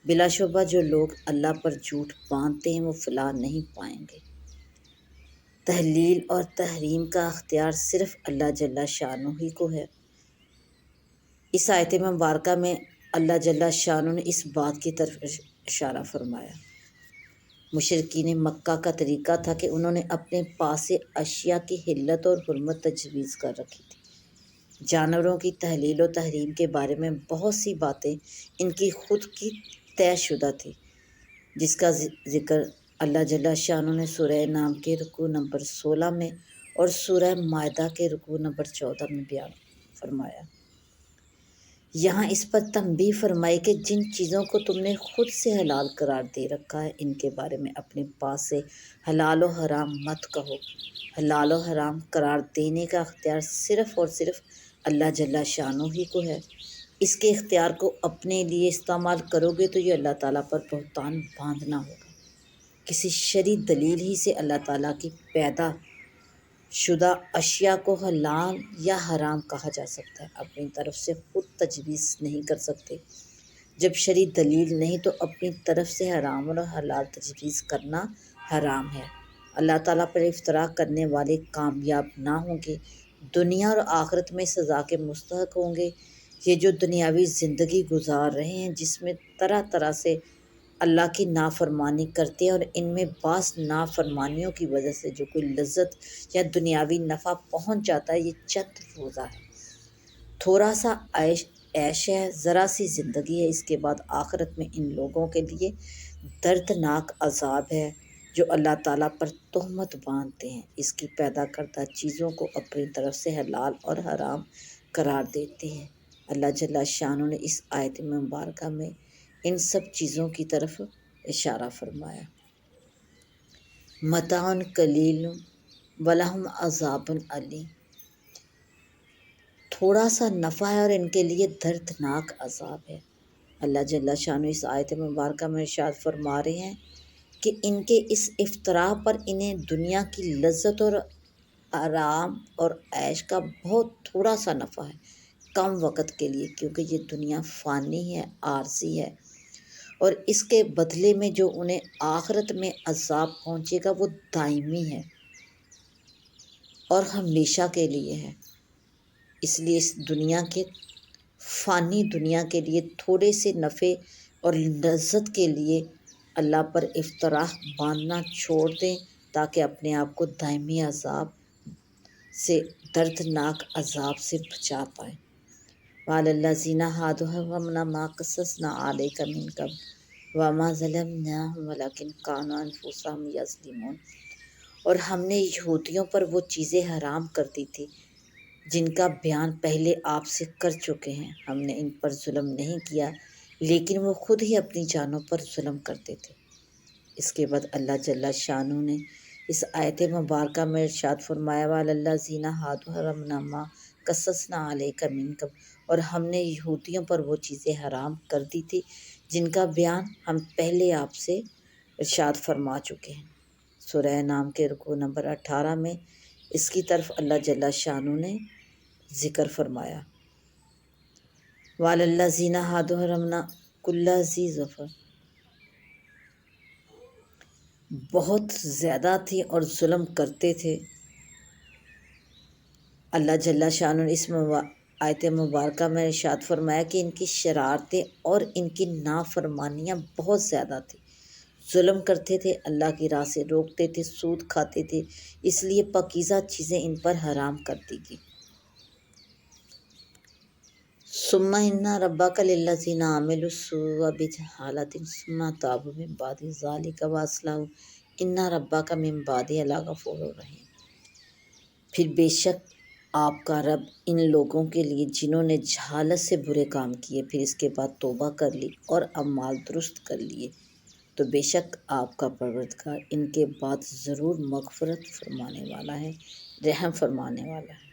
بلا شبہ جو لوگ اللہ پر جھوٹ باندھتے ہیں وہ فلاح نہیں پائیں گے۔ تحلیل اور تحریم کا اختیار صرف اللہ جل شانہ ہی کو ہے۔ اس آیت مبارکہ میں اللہ جل شانہ نے اس بات کی طرف اشارہ فرمایا۔ مشرکین مکہ کا طریقہ تھا کہ انہوں نے اپنے پاس سے اشیاء کی حلت اور حرمت تجویز کر رکھی تھی۔ جانوروں کی تحلیل و تحریم کے بارے میں بہت سی باتیں ان کی خود کی طے شدہ تھی، جس کا ذکر اللہ جل شانہ نے سورہ انعام کے رکوع نمبر 16 میں اور سورہ مائدہ کے رکوع نمبر 14 میں بیان فرمایا۔ یہاں اس پر تنبیہ فرمائی کہ جن چیزوں کو تم نے خود سے حلال قرار دے رکھا ہے ان کے بارے میں اپنے پاس سے حلال و حرام مت کہو۔ حلال و حرام قرار دینے کا اختیار صرف اور صرف اللہ جل شانہ ہی کو ہے۔ اس کے اختیار کو اپنے لیے استعمال کرو گے تو یہ اللہ تعالیٰ پر بہتان باندھنا ہوگا۔ کسی شرعی دلیل ہی سے اللہ تعالیٰ کی پیدا شدہ اشیاء کو حلال یا حرام کہا جا سکتا ہے، اپنی طرف سے خود تجویز نہیں کر سکتے۔ جب شرعی دلیل نہیں تو اپنی طرف سے حرام اور حلال تجویز کرنا حرام ہے۔ اللہ تعالیٰ پر افطرا کرنے والے کامیاب نہ ہوں گے، دنیا اور آخرت میں سزا کے مستحق ہوں گے۔ یہ جو دنیاوی زندگی گزار رہے ہیں جس میں طرح طرح سے اللہ کی نافرمانی کرتے ہیں، اور ان میں بعض نافرمانیوں کی وجہ سے جو کوئی لذت یا دنیاوی نفع پہنچ جاتا ہے، یہ چند روزہ ہے، تھوڑا سا عیش ہے، ذرا سی زندگی ہے، اس کے بعد آخرت میں ان لوگوں کے لیے دردناک عذاب ہے جو اللہ تعالیٰ پر تہمت باندھتے ہیں، اس کی پیدا کردہ چیزوں کو اپنی طرف سے حلال اور حرام قرار دیتے ہیں۔ اللہ جل شانہ نے اس آیت مبارکہ میں ان سب چیزوں کی طرف اشارہ فرمایا۔ متاع قلیل ولہم عذاب علیم، تھوڑا سا نفع ہے اور ان کے لیے دردناک عذاب ہے۔ اللہ جل شانہ اس آیت مبارکہ میں ارشاد فرما رہے ہیں کہ ان کے اس افطراء پر انہیں دنیا کی لذت اور آرام اور عیش کا بہت تھوڑا سا نفع ہے، کم وقت کے لیے، کیونکہ یہ دنیا فانی ہے، عارضی ہے، اور اس کے بدلے میں جو انہیں آخرت میں عذاب پہنچے گا وہ دائمی ہے اور ہمیشہ کے لیے ہے۔ اس لیے اس دنیا کے فانی دنیا کے لیے تھوڑے سے نفع اور لذت کے لیے اللہ پر افطراء باندھنا چھوڑ دیں تاکہ اپنے آپ کو دائمی عذاب سے، دردناک عذاب سے بچا پائیں۔ وَعَلَى الَّذِينَ هَادُوا حَرَّمْنَا مَا قَصَّصْنَا عَلَيْكَ مِن قَبْلُ وَمَا ظَلَمْنَاهُمْ وَلَكِنْ كَانُوا أَنفُسَهُمْ يَظْلِمُونَ، اور ہم نے یہودیوں پر وہ چیزیں حرام کر دی تھی جن کا بیان پہلے آپ سے کر چکے ہیں، ہم نے ان پر ظلم نہیں کیا لیکن وہ خود ہی اپنی جانوں پر ظلم کرتے تھے۔ اس کے بعد اللہ جل شانہ نے اس آیت مبارکہ میں ارشاد فرمایا وَعَلَى الَّذِينَ هَادُوا حَرَّمْنَا مَا قَصَّصْنَا عَلَيْكَ مِن قَبْلُ، اور ہم نے یہودیوں پر وہ چیزیں حرام کر دی تھی جن کا بیان ہم پہلے آپ سے ارشاد فرما چکے ہیں۔ سورہ انعام کے رکوع نمبر 18 میں اس کی طرف اللہ جل شانہ نے ذکر فرمایا وَعَلَى الَّذِينَ هَادُوا حَرَّمْنَا كُلَّ ذِي ظُفُرٍ، بہت زیادہ تھی اور ظلم کرتے تھے۔ اللہ جل شانہ نے اس آیت مبارکہ میں ارشاد فرمایا کہ ان کی شرارتیں اور ان کی نافرمانیاں بہت زیادہ تھیں، ظلم کرتے تھے، اللہ کی راہ سے روکتے تھے، سود کھاتے تھے، اس لیے پاکیزہ چیزیں ان پر حرام کر دی گئی۔ ثم ان ربک للذین عملوا السوء بجہالۃ ثم تابوا من بعد ذلک واصلحوا ان ربک من بعدہ لغفور رحیم، پھر بے شک آپ کا رب ان لوگوں کے لیے جنہوں نے جہالت سے برے کام کیے پھر اس کے بعد توبہ کر لی اور اعمال درست کر لیے، تو بے شک آپ کا پروردگار ان کے بعد ضرور مغفرت فرمانے والا ہے، رحم فرمانے والا ہے۔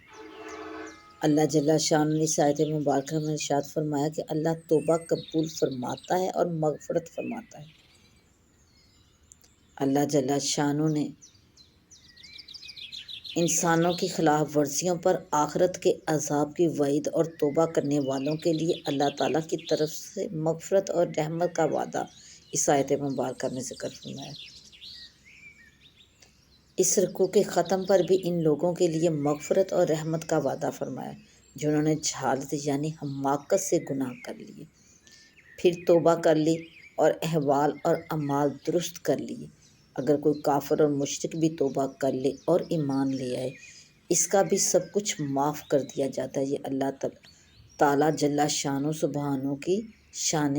اللہ جل شانہ نے اس آیت مبارکہ میں ارشاد فرمایا کہ اللہ توبہ قبول فرماتا ہے اور مغفرت فرماتا ہے۔ اللہ جل شانہ نے انسانوں کی خلاف ورزیوں پر آخرت کے عذاب کی وعید اور توبہ کرنے والوں کے لیے اللہ تعالیٰ کی طرف سے مغفرت اور رحمت کا وعدہ اس آیت مبارکہ میں ذکر فرمایا۔ اس رکوع کے ختم پر بھی ان لوگوں کے لیے مغفرت اور رحمت کا وعدہ فرمایا جنہوں نے جہالت یعنی حماقت سے گناہ کر لیے، پھر توبہ کر لی اور احوال اور اعمال درست کر لیے۔ اگر کوئی کافر اور مشرک بھی توبہ کر لے اور ایمان لے آئے، اس کا بھی سب کچھ معاف کر دیا جاتا ہے۔ یہ اللہ تعالیٰ جل شانہ سبحانہ کی شان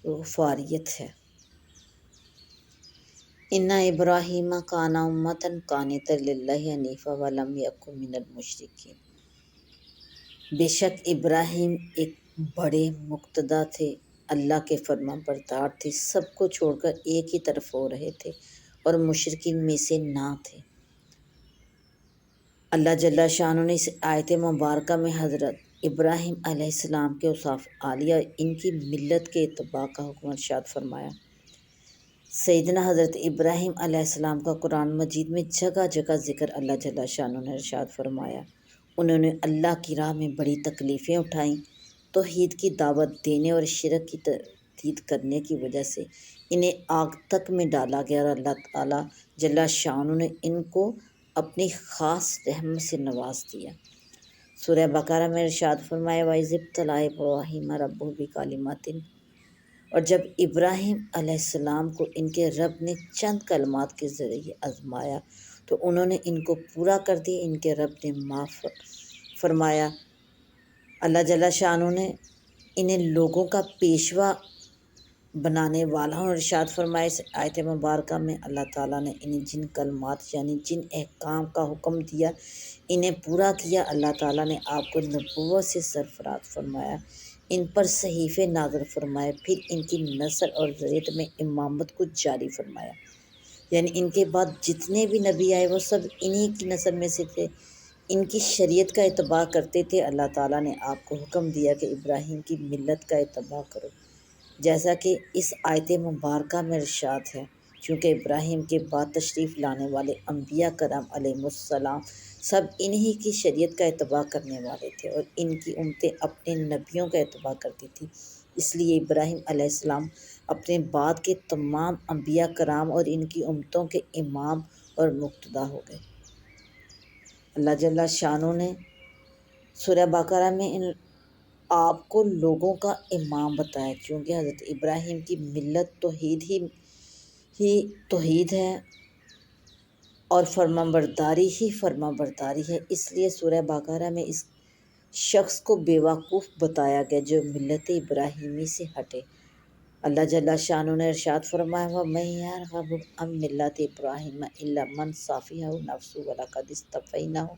غفاریت ہے۔ ان ابراہیم کان امۃ قانتا للہ حنیفا ولم یک من المشرکین، بے شک ابراہیم ایک بڑے مقتدی تھے، اللہ کے فرما بردار تھے، سب کو چھوڑ کر ایک ہی طرف ہو رہے تھے اور مشرکین میں سے نہ تھے۔ اللہ جل شانہ نے اس آیت مبارکہ میں حضرت ابراہیم علیہ السلام کے اوصاف عالیہ اور ان کی ملت کے اتباع کا حکم ارشاد فرمایا۔ سیدنا حضرت ابراہیم علیہ السلام کا قرآن مجید میں جگہ جگہ ذکر اللہ جل شانہ نے ارشاد فرمایا۔ انہوں نے اللہ کی راہ میں بڑی تکلیفیں اٹھائیں، توحید کی دعوت دینے اور شرک کی تردید کرنے کی وجہ سے انہیں آگ تک میں ڈالا گیا اور اللہ تعالیٰ جل شانہ نے ان کو اپنی خاص رحمت سے نواز دیا۔ سورہ بقرہ میں ارشاد فرمایا وَإِذِ ابْتَلَىٰ إِبْرَاهِيمَ رَبُّهُ بِكَلِمَاتٍ، اور جب ابراہیم علیہ السلام کو ان کے رب نے چند کلمات کے ذریعے آزمایا تو انہوں نے ان کو پورا کر دیا، ان کے رب نے معاف فرمایا۔ اللہ جل شانہ نے انہیں لوگوں کا پیشوا بنانے والا اور ارشاد فرمایا اس آیت مبارکہ میں اللہ تعالیٰ نے انہیں جن کلمات یعنی جن احکام کا حکم دیا انہیں پورا کیا۔ اللہ تعالیٰ نے آپ کو نبوت سے سرفراز فرمایا، ان پر صحیفے نازل فرمائے، پھر ان کی نسل اور ذریت میں امامت کو جاری فرمایا۔ یعنی ان کے بعد جتنے بھی نبی آئے وہ سب انہی کی نسل میں سے تھے، ان کی شریعت کا اتباع کرتے تھے۔ اللہ تعالیٰ نے آپ کو حکم دیا کہ ابراہیم کی ملت کا اتباع کرو، جیسا کہ اس آیت مبارکہ میں ارشاد ہے، چونکہ ابراہیم کے بعد تشریف لانے والے انبیاء کرام علیہم السلام سب انہی کی شریعت کا اتباع کرنے والے تھے، اور ان کی امتیں اپنے نبیوں کا اتباع کرتی تھیں۔ اس لیے ابراہیم علیہ السلام اپنے بعد کے تمام انبیاء کرام اور ان کی امتوں کے امام اور مقتدا ہو گئے۔ اللہ جل شانہ نے سورہ بقرہ میں آپ کو لوگوں کا امام بتایا، چونکہ حضرت ابراہیم کی ملت ہی توحید ہے اور فرمانبرداری ہی فرمانبرداری ہے۔ اس لیے سورہ بقرہ میں اس شخص کو بیوقوف بتایا گیا جو ملت ابراہیمی سے ہٹے۔ اللہ جل شانہ نے ارشاد فرمایا وَمَن يَرْغَبُ عَن مِّلَّةِ إِبْرَاهِيمَ إِلَّا مَن سَفِهَ نَفْسَهُ وَلَقَدِ اصْطَفَيْنَاهُ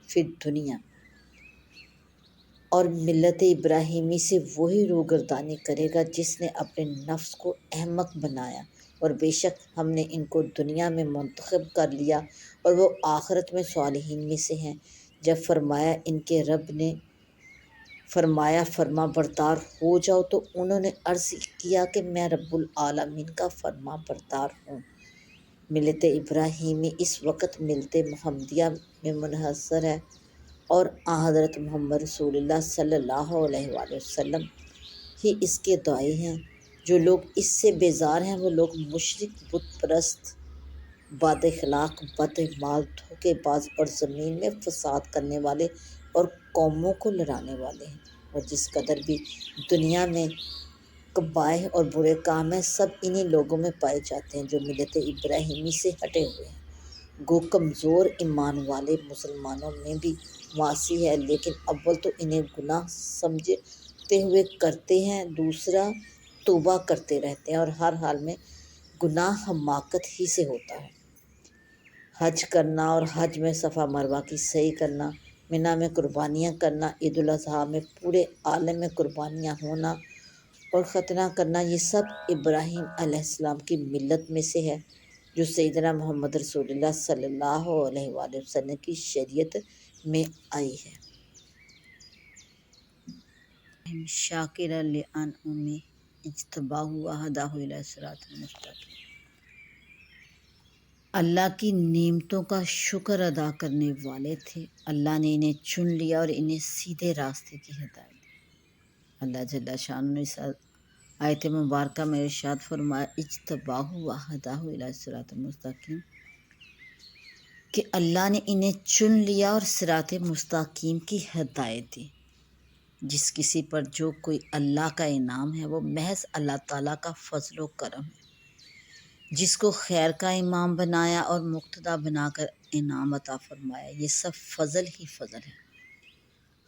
فِي الدُّنْيَا، اور ملت ابراہیمی سے وہی روگردانی کرے گا جس نے اپنے نفس کو احمق بنایا، اور بے شک ہم نے ان کو دنیا میں منتخب کر لیا اور وہ آخرت میں صالحین میں سے ہیں۔ جب فرمایا ان کے رب نے فرمایا فرما بردار ہو جاؤ تو انہوں نے عرض کیا کہ میں رب العالمین کا فرما بردار ہوں۔ ملت ابراہیمی اس وقت ملت محمدیہ میں منحصر ہے، اور حضرت محمد رسول اللہ صلی اللہ علیہ وآلہ وسلم ہی اس کے داعی ہیں۔ جو لوگ اس سے بیزار ہیں وہ لوگ مشرک، بت پرست، بد اخلاق، بد اعمال، دھوکے باز اور زمین میں فساد کرنے والے اور قوموں کو لڑانے والے ہیں، اور جس قدر بھی دنیا میں قبائح اور برے کام ہیں سب انہی لوگوں میں پائے جاتے ہیں جو ملت ابراہیمی سے ہٹے ہوئے ہیں۔ گو کمزور ایمان والے مسلمانوں میں بھی معاصی ہے، لیکن اول تو انہیں گناہ سمجھتے ہوئے کرتے ہیں، دوسرا توبہ کرتے رہتے ہیں، اور ہر حال میں گناہ حماقت ہی سے ہوتا ہے۔ حج کرنا اور حج میں صفا مروہ کی سعی کرنا، منی میں قربانیاں کرنا، عید الاضحیٰ میں پورے عالم میں قربانیاں ہونا اور ختنہ کرنا، یہ سب ابراہیم علیہ السلام کی ملت میں سے ہے جو سیدنا محمد رسول اللہ صلی اللہ علیہ وآلہ وسلم کی شریعت میں آئی ہے۔ شاکرا لانعمہ اجتباہ وہداہ الی صراط مستقیم۔ اللہ کی نعمتوں کا شکر ادا کرنے والے تھے، اللہ نے انہیں چن لیا اور انہیں سیدھے راستے کی ہدایت دی۔ اللہ جل شانہ نے اس آیت مبارکہ میں ارشاد فرمایا اجتباہ وہداہ الی صراط مستقیم، کہ اللہ نے انہیں چن لیا اور صراط مستقیم کی ہدایت دی۔ جس کسی پر جو کوئی اللہ کا انعام ہے وہ محض اللہ تعالیٰ کا فضل و کرم ہے۔ جس کو خیر کا امام بنایا اور مقتدا بنا کر انعام عطا فرمایا، یہ سب فضل ہی فضل ہے۔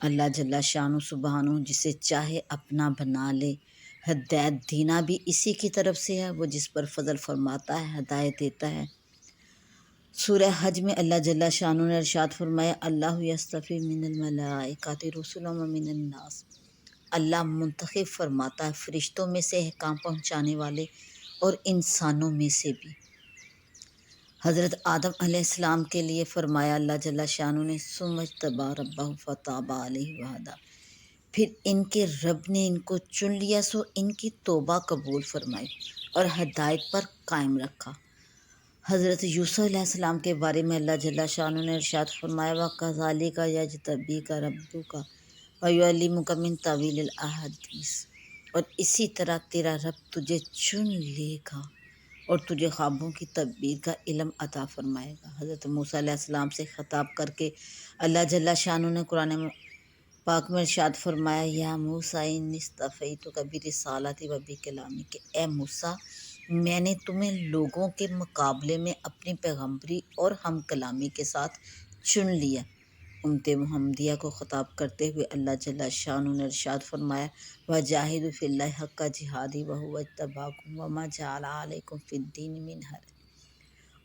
اللہ جل شانہ سبحانہ جسے چاہے اپنا بنا لے، ہدایت دینا بھی اسی کی طرف سے ہے، وہ جس پر فضل فرماتا ہے ہدایت دیتا ہے۔ سورہ حج میں اللہ جل شانہ نے ارشاد فرمایا اللہ یصطفی من الملائکۃ رسلا ومن الناس، اللہ منتخب فرماتا ہے فرشتوں میں سے احکام پہنچانے والے اور انسانوں میں سے بھی۔ حضرت آدم علیہ السلام کے لیے فرمایا اللہ جل شانہ نے ثم اجتبیٰ ربہ فتاب علیہ وہدیٰ، پھر ان کے رب نے ان کو چن لیا سو ان کی توبہ قبول فرمائی اور ہدایت پر قائم رکھا۔ حضرت یوسف علیہ السلام کے بارے میں اللہ جل شانہ نے ارشاد فرمایا وَكَذَلِكَ يَجْتَبِيكَ رَبُّكَ وَيُعَلِّمُكَ مِن تَأْوِيلِ الْأَحَادِيثِ، اور اسی طرح تیرا رب تجھے چن لے گا اور تجھے خوابوں کی تعبیر کا علم عطا فرمائے گا۔ حضرت موسیٰ علیہ السلام سے خطاب کر کے اللہ جل شانہ نے قرآن پاک میں ارشاد فرمایا یا موسیٰ انی اصطفیتک برسالتی و بکلامی، کہ اے موسیٰ میں نے تمہیں لوگوں کے مقابلے میں اپنی پیغمبری اور ہم کلامی کے ساتھ چن لیا۔ امت محمدیہ کو خطاب کرتے ہوئے اللہ جل شانہ نے ارشاد فرمایا وَجَاہِدُوا فِی اللہِ حَقَّ جِہَادِهِ وَهُوَ اجْتَبَاکُم وَمَا جَعَلَ عَلَیکُم فِی الدِّینِ مِنْ حَرَجٍ،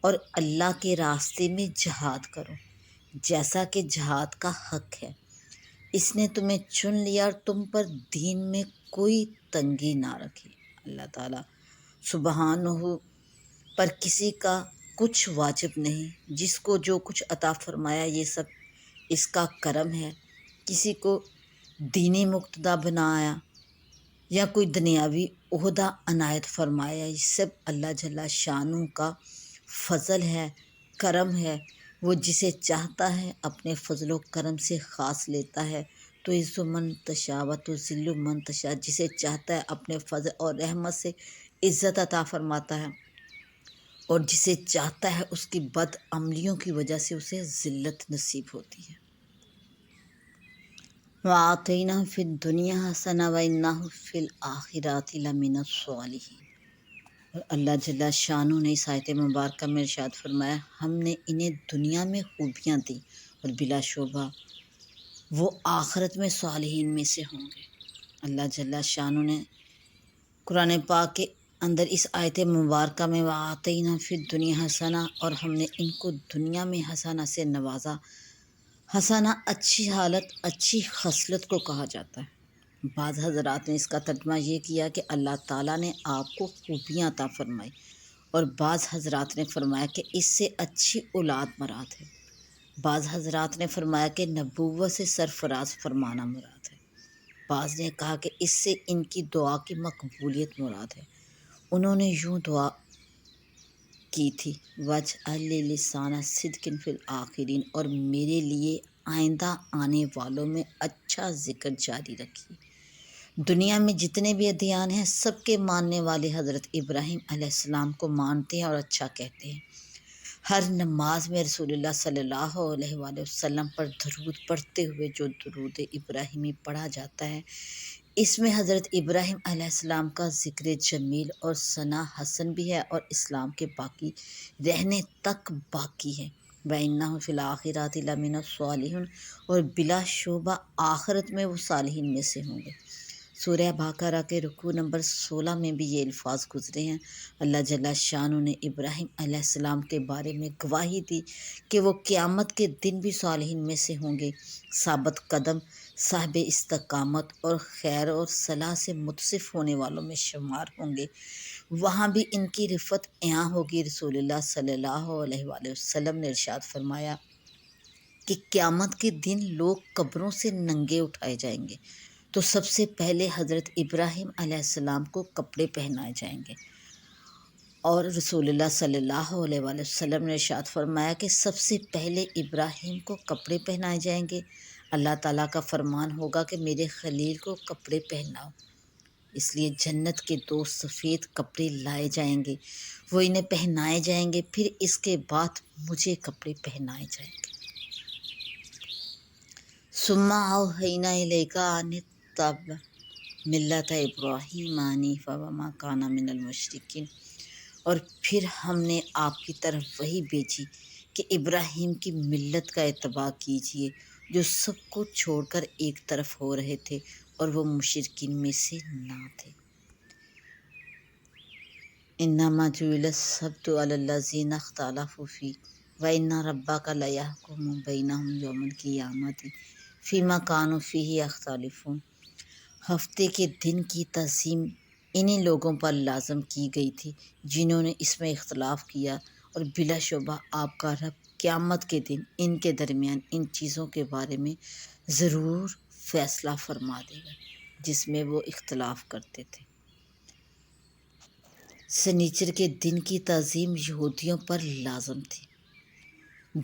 اور اللہ کے راستے میں جہاد کرو جیسا کہ جہاد کا حق ہے، اس نے تمہیں چن لیا اور تم پر دین میں کوئی تنگی نہ رکھی۔ اللہ تعالیٰ سبحانہ پر کسی کا کچھ واجب نہیں، جس کو جو کچھ عطا فرمایا یہ سب اس کا کرم ہے، کسی کو دینی مقتدا بنایا یا کوئی دنیاوی عہدہ عنایت فرمایا، یہ سب اللہ جل شانہ کا فضل ہے، کرم ہے۔ وہ جسے چاہتا ہے اپنے فضل و کرم سے خاص لیتا ہے، تو عز من تشاء و تذل من تشاء، جسے چاہتا ہے اپنے فضل اور رحمت سے عزت عطا فرماتا ہے، اور جسے چاہتا ہے اس کی بد عملیوں کی وجہ سے اسے ذلت نصیب ہوتی ہے۔ وَآتَيْنَاهُ فِي الدُّنْيَا حَسَنَةً وَإِنَّهُ فِي الْآخِرَةِ لَمِنَ الصَّالِحِينَ۔ اور اللہ جل شانہ نے اس آیت مبارکہ میں ارشاد فرمایا، ہم نے انہیں دنیا میں خوبیاں دی اور بلا شبہ وہ آخرت میں صالحین میں سے ہوں گے۔ اللہ جل شانہ نے قرآن پاک کے اندر اس آیت مبارکہ میں وَآتَيْنَا فِي الدُّنْيَا حَسَنَةً، اور ہم نے ان کو دنیا میں حسنہ سے نوازا۔ حسنہ اچھی حالت، اچھی خصلت کو کہا جاتا ہے۔ بعض حضرات نے اس کا ترجمہ یہ کیا کہ اللہ تعالیٰ نے آپ کو خوبیاں عطا فرمائی، اور بعض حضرات نے فرمایا کہ اس سے اچھی اولاد مراد ہے۔ بعض حضرات نے فرمایا کہ نبوت سے سرفراز فرمانا مراد ہے۔ بعض نے کہا کہ اس سے ان کی دعا کی مقبولیت مراد ہے۔ انہوں نے یوں دعا کی تھی، وَاجْعَل لِّي لِسَانَ صِدْقٍ فِی الْآخِرِینَ، اور میرے لیے آئندہ آنے والوں میں اچھا ذکر جاری رکھیے۔ دنیا میں جتنے بھی ادیان ہیں سب کے ماننے والے حضرت ابراہیم علیہ السلام کو مانتے ہیں اور اچھا کہتے ہیں۔ ہر نماز میں رسول اللہ صلی اللہ علیہ وآلہ وسلم پر درود پڑھتے ہوئے جو درود ابراہیمی پڑھا جاتا ہے، اس میں حضرت ابراہیم علیہ السلام کا ذکر جمیل اور ثنا حسن بھی ہے، اور اسلام کے باقی رہنے تک باقی ہے۔ وَإِنَّهُ فِي الْآخِرَةِ لَمِنَ الصَّالِحِينَ، اور بلا شبہ آخرت میں وہ صالحین میں سے ہوں گے۔ سورہ بقرہ کے رکوع نمبر 16 میں بھی یہ الفاظ گزرے ہیں۔ اللہ جل شانہ نے ابراہیم علیہ السلام کے بارے میں گواہی دی کہ وہ قیامت کے دن بھی صالحین میں سے ہوں گے، ثابت قدم، صاحب استقامت اور خیر اور صلاح سے متصف ہونے والوں میں شمار ہوں گے۔ وہاں بھی ان کی رفت عیاں ہوگی۔ رسول اللہ صلی اللہ علیہ وآلہ وسلم نے ارشاد فرمایا کہ قیامت کے دن لوگ قبروں سے ننگے اٹھائے جائیں گے، تو سب سے پہلے حضرت ابراہیم علیہ السلام کو کپڑے پہنائے جائیں گے، اور رسول اللہ صلی اللہ علیہ وآلہ وسلم نے ارشاد فرمایا کہ سب سے پہلے ابراہیم کو کپڑے پہنائے جائیں گے۔ اللہ تعالیٰ کا فرمان ہوگا کہ میرے خلیل کو کپڑے پہناؤ، اس لیے جنت کے 2 سفید کپڑے لائے جائیں گے، وہ انہیں پہنائے جائیں گے، پھر اس کے بعد مجھے کپڑے پہنائے جائیں گے۔ ثم اوحینا الیک ان اتبع ملۃ ابراہیم حنیفا وما کان من المشرکین، اور پھر ہم نے آپ کی طرف وحی بھیجی کہ ابراہیم کی ملت کا اتباع کیجیے، جو سب کو چھوڑ کر ایک طرف ہو رہے تھے اور وہ مشرکین میں سے نہ تھے۔ انما جعل السبت علی الذین اختلفوا فیہ وان ربک لیحکم بینہم یوم القیامۃ فیما کانوا فیہ یختلفون۔ ہفتے کے دن کی تعظیم انہی لوگوں پر لازم کی گئی تھی جنہوں نے اس میں اختلاف کیا، اور بلا شبہ آپ کا رب قیامت کے دن ان کے درمیان ان چیزوں کے بارے میں ضرور فیصلہ فرما دے گا جس میں وہ اختلاف کرتے تھے۔ سنیچر کے دن کی تعظیم یہودیوں پر لازم تھی۔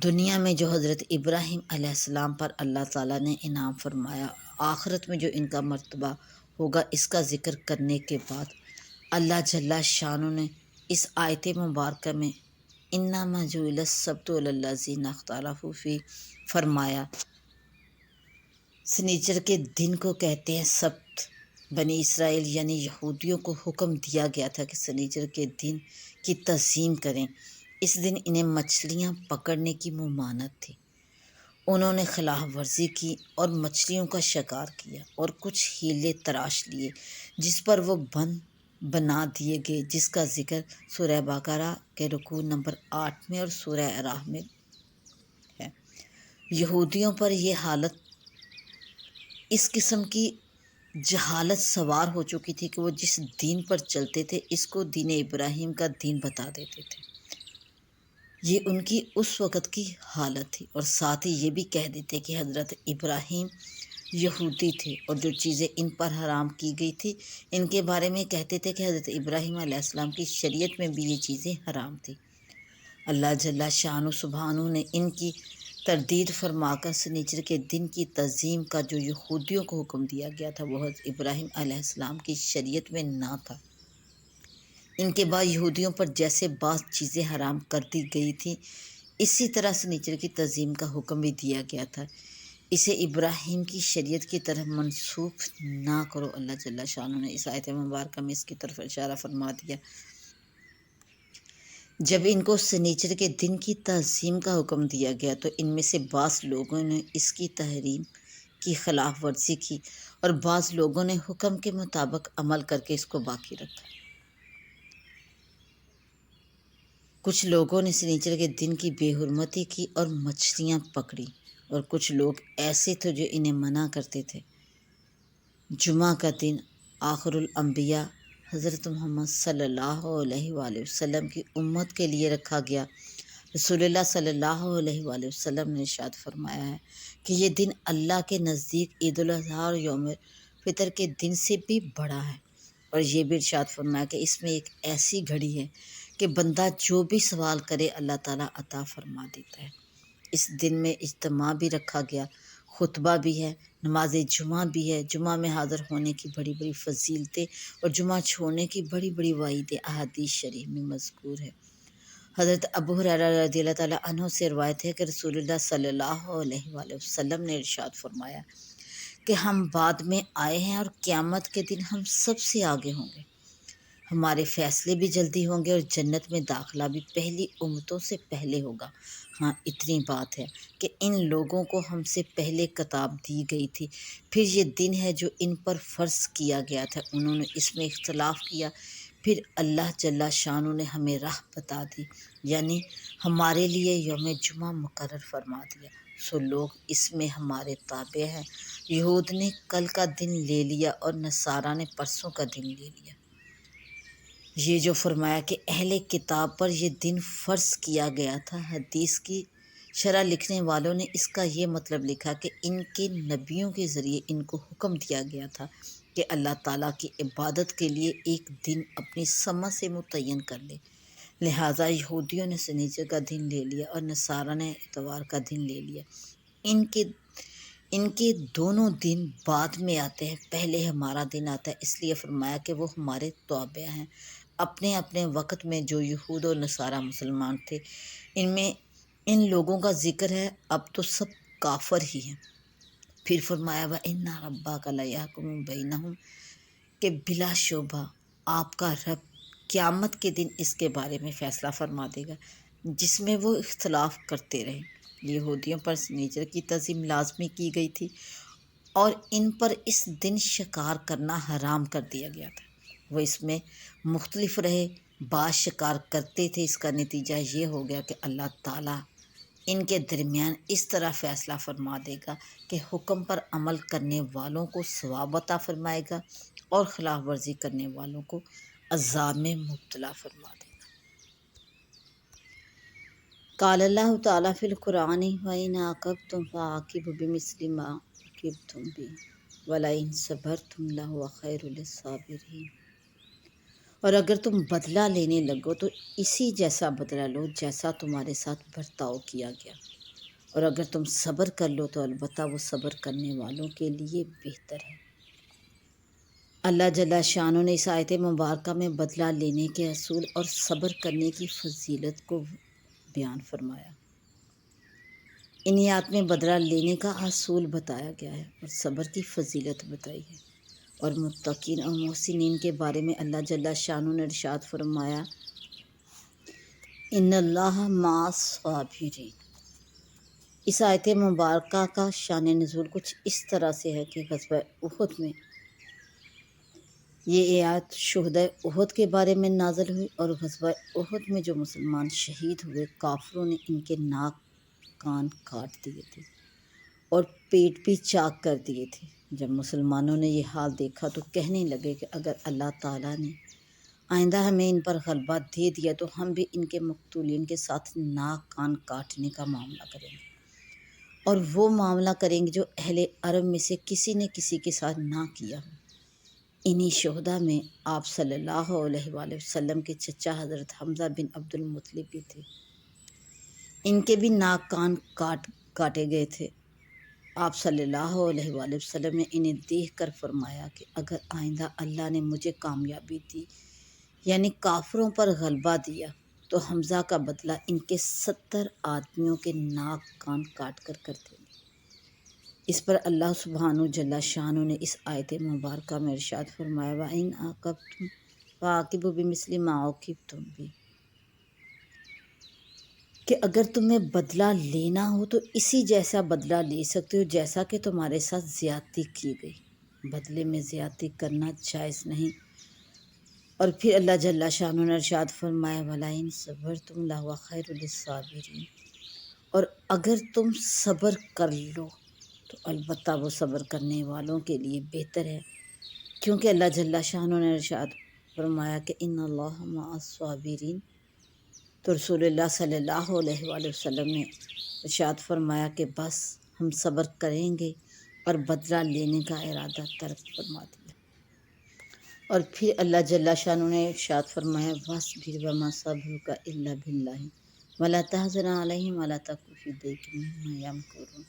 دنیا میں جو حضرت ابراہیم علیہ السلام پر اللہ تعالیٰ نے انعام فرمایا، آخرت میں جو ان کا مرتبہ ہوگا، اس کا ذکر کرنے کے بعد اللہ جل شانہ نے اس آیت مبارکہ میں انما جعل السبت علی الذین اختلفوا فیہ فرمایا۔ سنیچر کے دن کو کہتے ہیں سبت۔ بنی اسرائیل یعنی یہودیوں کو حکم دیا گیا تھا کہ سنیچر کے دن کی تعظیم کریں۔ اس دن انہیں مچھلیاں پکڑنے کی ممانعت تھی۔ انہوں نے خلاف ورزی کی اور مچھلیوں کا شکار کیا اور کچھ ہیلے تراش لیے، جس پر وہ بند بنا دیے گئے، جس کا ذکر سورہ بقرہ کے رکوع نمبر 8 میں اور سورہ اعراف میں ہے۔ یہودیوں پر یہ حالت، اس قسم کی جہالت سوار ہو چکی تھی کہ وہ جس دین پر چلتے تھے اس کو دین ابراہیم کا دین بتا دیتے تھے۔ یہ ان کی اس وقت کی حالت تھی، اور ساتھ ہی یہ بھی کہہ دیتے کہ حضرت ابراہیم یہودی تھے، اور جو چیزیں ان پر حرام کی گئی تھی ان کے بارے میں کہتے تھے کہ حضرت ابراہیم علیہ السلام کی شریعت میں بھی یہ چیزیں حرام تھیں۔ اللہ جل شان و سبحانہ نے ان کی تردید فرما کر سنیچر کے دن کی تعظیم کا جو یہودیوں کو حکم دیا گیا تھا وہ حضرت ابراہیم علیہ السلام کی شریعت میں نہ تھا۔ ان کے بعد یہودیوں پر جیسے بعض چیزیں حرام کر دی گئی تھیں، اسی طرح سنیچر کی تعظیم کا حکم بھی دیا گیا تھا۔ اسے ابراہیم کی شریعت کی طرف منسوخ نہ کرو۔ اللہ جل شانہ نے اس آیت مبارکہ میں اس کی طرف اشارہ فرما دیا۔ جب ان کو سنیچر کے دن کی تعظیم کا حکم دیا گیا تو ان میں سے بعض لوگوں نے اس کی تحریم کی خلاف ورزی کی، اور بعض لوگوں نے حکم کے مطابق عمل کر کے اس کو باقی رکھا۔ کچھ لوگوں نے سنیچر کے دن کی بے حرمتی کی اور مچھلیاں پکڑی، اور کچھ لوگ ایسے تھے جو انہیں منع کرتے تھے۔ جمعہ کا دن آخر الانبیاء حضرت محمد صلی اللہ علیہ وآلہ وسلم کی امت کے لیے رکھا گیا۔ رسول اللہ صلی اللہ علیہ وآلہ وسلم نے ارشاد فرمایا ہے کہ یہ دن اللہ کے نزدیک عید الاضحیٰ اور یوم فطر کے دن سے بھی بڑا ہے، اور یہ بھی ارشاد فرمایا کہ اس میں ایک ایسی گھڑی ہے کہ بندہ جو بھی سوال کرے اللہ تعالیٰ عطا فرما دیتا ہے۔ اس دن میں اجتماع بھی رکھا گیا، خطبہ بھی ہے، نماز جمعہ بھی ہے۔ جمعہ میں حاضر ہونے کی بڑی بڑی فضیلتیں اور جمعہ چھوڑنے کی بڑی بڑی وعیدیں احادیث شریف میں مذکور ہے۔ حضرت ابو ہریرہ رضی اللہ تعالیٰ عنہ سے روایت ہے کہ رسول اللہ صلی اللہ علیہ وآلہ وسلم نے ارشاد فرمایا کہ ہم بعد میں آئے ہیں اور قیامت کے دن ہم سب سے آگے ہوں گے، ہمارے فیصلے بھی جلدی ہوں گے اور جنت میں داخلہ بھی پہلی امتوں سے پہلے ہوگا۔ ہاں اتنی بات ہے کہ ان لوگوں کو ہم سے پہلے کتاب دی گئی تھی، پھر یہ دن ہے جو ان پر فرض کیا گیا تھا، انہوں نے اس میں اختلاف کیا، پھر اللہ جل شانہ نے ہمیں راہ بتا دی، یعنی ہمارے لیے یوم جمعہ مقرر فرما دیا، سو لوگ اس میں ہمارے تابع ہیں۔ یہود نے کل کا دن لے لیا اور نصارہ نے پرسوں کا دن لے لیا۔ یہ جو فرمایا کہ اہل کتاب پر یہ دن فرض کیا گیا تھا، حدیث کی شرح لکھنے والوں نے اس کا یہ مطلب لکھا کہ ان کے نبیوں کے ذریعے ان کو حکم دیا گیا تھا کہ اللہ تعالیٰ کی عبادت کے لیے ایک دن اپنی سمجھ سے متعین کر لے، لہٰذا یہودیوں نے سنیچر کا دن لے لیا اور نصارہ نے اتوار کا دن لے لیا۔ ان کے دونوں دن بعد میں آتے ہیں، پہلے ہمارا دن آتا ہے، اس لیے فرمایا کہ وہ ہمارے تابع ہیں۔ اپنے اپنے وقت میں جو یہود اور نصارہ مسلمان تھے، ان لوگوں کا ذکر ہے، اب تو سب کافر ہی ہیں۔ پھر فرمایا وَإِنَّ رَبَّكَ لَيَحْكُمُ بَيْنَهُمْ کہ بلا شبہ آپ کا رب قیامت کے دن اس کے بارے میں فیصلہ فرما دے گا جس میں وہ اختلاف کرتے رہے۔ یہودیوں پر سنیچر کی تعظیم لازمی کی گئی تھی اور ان پر اس دن شکار کرنا حرام کر دیا گیا تھا، وہ اس میں مختلف رہے، بعض شکار کرتے تھے، اس کا نتیجہ یہ ہو گیا کہ اللہ تعالیٰ ان کے درمیان اس طرح فیصلہ فرما دے گا کہ حکم پر عمل کرنے والوں کو ثواب عطا فرمائے گا اور خلاف ورزی کرنے والوں کو عذاب میں مبتلا فرما دے گا۔ قال اللہ تعالیٰ فی القرآن وَإِنْ عَاقَبْتُمْ فَعَاقِبُوا بِمِثْلِ مَا عُوقِبْتُمْ بِهِ وَلَئِنْ صَبَرْتُمْ لَهُوَ خَيْرٌ لِلصَّابِرِينَ، اور اگر تم بدلہ لینے لگو تو اسی جیسا بدلہ لو جیسا تمہارے ساتھ برتاؤ کیا گیا، اور اگر تم صبر کر لو تو البتہ وہ صبر کرنے والوں کے لیے بہتر ہے۔ اللہ جل شانہ نے اس آیت مبارکہ میں بدلہ لینے کے اصول اور صبر کرنے کی فضیلت کو بیان فرمایا۔ ان آیات میں بدلہ لینے کا اصول بتایا گیا ہے اور صبر کی فضیلت بتائی ہے، اور متقین اور محسنین کے بارے میں اللہ جل شانہ نے ارشاد فرمایا ان اللہ مع الصابرین۔ اس آیت مبارکہ کا شان نزول کچھ اس طرح سے ہے کہ غزوہ احد میں یہ آیت شہدائے احد کے بارے میں نازل ہوئی، اور غزوہ احد میں جو مسلمان شہید ہوئے کافروں نے ان کے ناک کان کاٹ دیے تھے اور پیٹ بھی چاک کر دیے تھے۔ جب مسلمانوں نے یہ حال دیکھا تو کہنے لگے کہ اگر اللہ تعالیٰ نے آئندہ ہمیں ان پر غلبہ دے دیا تو ہم بھی ان کے مقتولین کے ساتھ ناک کان کاٹنے کا معاملہ کریں گے، اور وہ معاملہ کریں گے جو اہل عرب میں سے کسی نے کسی کے ساتھ نہ کیا ہو۔ انہی شہداء میں آپ صلی اللہ علیہ وآلہ وسلم کے چچا حضرت حمزہ بن عبد المطلب بھی تھے۔ ان کے بھی ناک کان کاٹے گئے تھے۔ آپ صلی اللہ علیہ وآلہ وسلم نے انہیں دیکھ کر فرمایا کہ اگر آئندہ اللہ نے مجھے کامیابی دی، یعنی کافروں پر غلبہ دیا، تو حمزہ کا بدلہ ان کے 70 آدمیوں کے ناک کان کاٹ کر دیں گے۔ اس پر اللہ سبحانہ جل شانہ نے اس آیت مبارکہ میں ارشاد فرمایا وَإِنْ عَاقَبْتُمْ فَعَاقِبُوا بِمِثْلِ مَا عُوقِبْتُمْ بِهِ، کہ اگر تمہیں بدلہ لینا ہو تو اسی جیسا بدلہ لے سکتے ہو جیسا کہ تمہارے ساتھ زیادتی کی گئی، بدلے میں زیادتی کرنا جائز نہیں۔ اور پھر اللہ جل شانہ نے ارشاد فرمایا وَلَئِنْ صَبَرْتُمْ لَهُوَ خَيْرٌ لِلصَّابِرِينَ، اور اگر تم صبر کر لو تو البتہ وہ صبر کرنے والوں کے لیے بہتر ہے، کیونکہ اللہ جل شانہ نے ارشاد فرمایا کہ ان اللہ مع الصابرین، تو رسول اللہ صلی اللہ علیہ وآلہ وسلم نے ارشاد فرمایا کہ بس ہم صبر کریں گے اور بدلہ لینے کا ارادہ ترک فرما دیا۔ اور پھر اللہ جل شانہ نے ارشاد فرمایا وَاصْبِرْ وَمَا صَبْرُكَ إِلَّا بِاللَّهِ وَلَا تَحْزَنْ عَلَيْهِمْ وَلَا تَكُ فِي ضِيقٍ مِّمَّا يَمْكُرُونَ،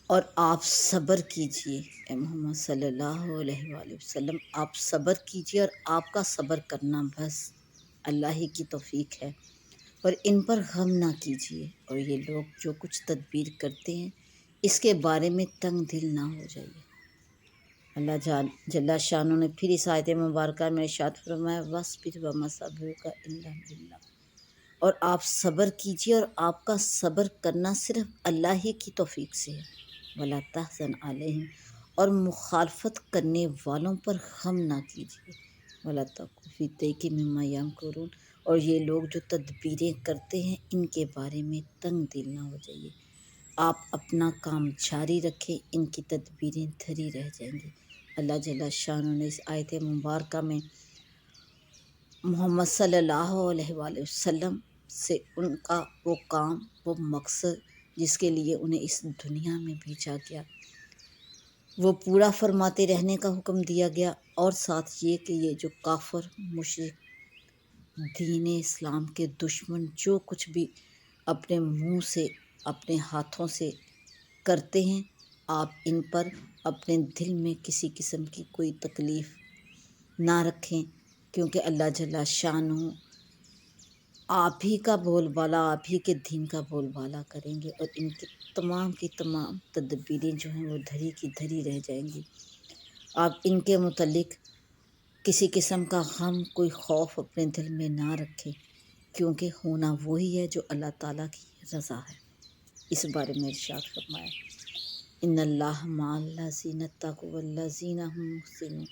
اور آپ صبر کیجئے اے محمد صلی اللہ علیہ وآلہ وسلم، آپ صبر کیجئے، اور آپ کا صبر کرنا بس اللہ ہی کی توفیق ہے، اور ان پر غم نہ کیجئے، اور یہ لوگ جو کچھ تدبیر کرتے ہیں اس کے بارے میں تنگ دل نہ ہو جائیے۔ اللہ جل شانہ نے پھر اس آیت مبارکہ میں ارشاد فرمایا وَاصْبِرْ وَمَا صَبْرُكَ إِلَّا بِاللَّهِ، اور آپ صبر کیجئے، اور آپ کا صبر کرنا صرف اللہ ہی کی توفیق سے ہے۔ وَلَا تَحْزَنْ عَلَيْهِمْ، اور مخالفت کرنے والوں پر غم نہ کیجیے۔ وَلَا تَكُ فِي ضِيقٍ مِّمَّا يَمْكُرُونَ، اور یہ لوگ جو تدبیریں کرتے ہیں ان کے بارے میں تنگ دل نہ ہو جائیے۔ آپ اپنا کام جاری رکھیں، ان کی تدبیریں دھری رہ جائیں گی۔ اللہ جل شانہ نے اس آیت مبارکہ میں محمد صلی اللہ علیہ وآلہ وسلم سے ان کا وہ کام، وہ مقصد جس کے لیے انہیں اس دنیا میں بھیجا گیا، وہ پورا فرماتے رہنے کا حکم دیا گیا، اور ساتھ یہ کہ یہ جو کافر مشرک دین اسلام کے دشمن جو کچھ بھی اپنے منہ سے اپنے ہاتھوں سے کرتے ہیں، آپ ان پر اپنے دل میں کسی قسم کی کوئی تکلیف نہ رکھیں، کیونکہ اللہ جل شانہ آپ ہی کا بول بالا، آپ ہی کے دین کا بول بالا کریں گے، اور ان کی تمام تدبیریں جو ہیں وہ دھری کی دھری رہ جائیں گی۔ آپ ان کے متعلق کسی قسم کا غم، کوئی خوف اپنے دل میں نہ رکھیں، کیونکہ ہونا وہی ہے جو اللہ تعالیٰ کی رضا ہے۔ اس بارے میں ارشاد فرمایا ان اللہ مع الذین اتقوا والذین هم محسنون،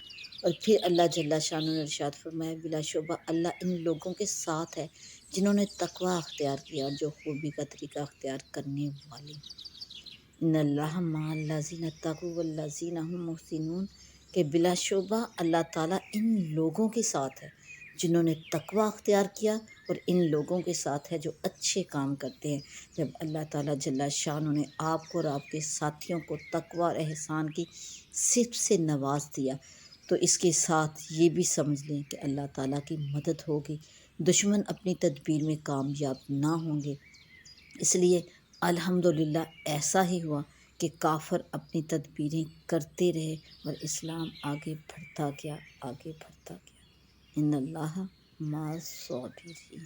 اور پھر اللہ جل شانہ نے ارشاد فرمایا بلا شبہ اللہ ان لوگوں کے ساتھ ہے جنہوں نے تقوی اختیار کیا اور جو خوبی کا طریقہ اختیار کرنے والے۔ ان اللہ مع الذین اتقوا والذین هم محسنون، کہ بلا شبہ اللہ تعالیٰ ان لوگوں کے ساتھ ہے جنہوں نے تقوی اختیار کیا، اور ان لوگوں کے ساتھ ہے جو اچھے کام کرتے ہیں۔ جب اللہ تعالیٰ جل شانہ نے آپ کو اور آپ کے ساتھیوں کو تقوی اور احسان کی صفت سے نواز دیا، تو اس کے ساتھ یہ بھی سمجھ لیں کہ اللہ تعالیٰ کی مدد ہوگی، دشمن اپنی تدبیر میں کامیاب نہ ہوں گے۔ اس لیے الحمدللہ ایسا ہی ہوا کہ کافر اپنی تدبیریں کرتے رہے اور اسلام آگے بڑھتا گیا، آگے بڑھتا گیا۔ ان اللہ مع الصابرین۔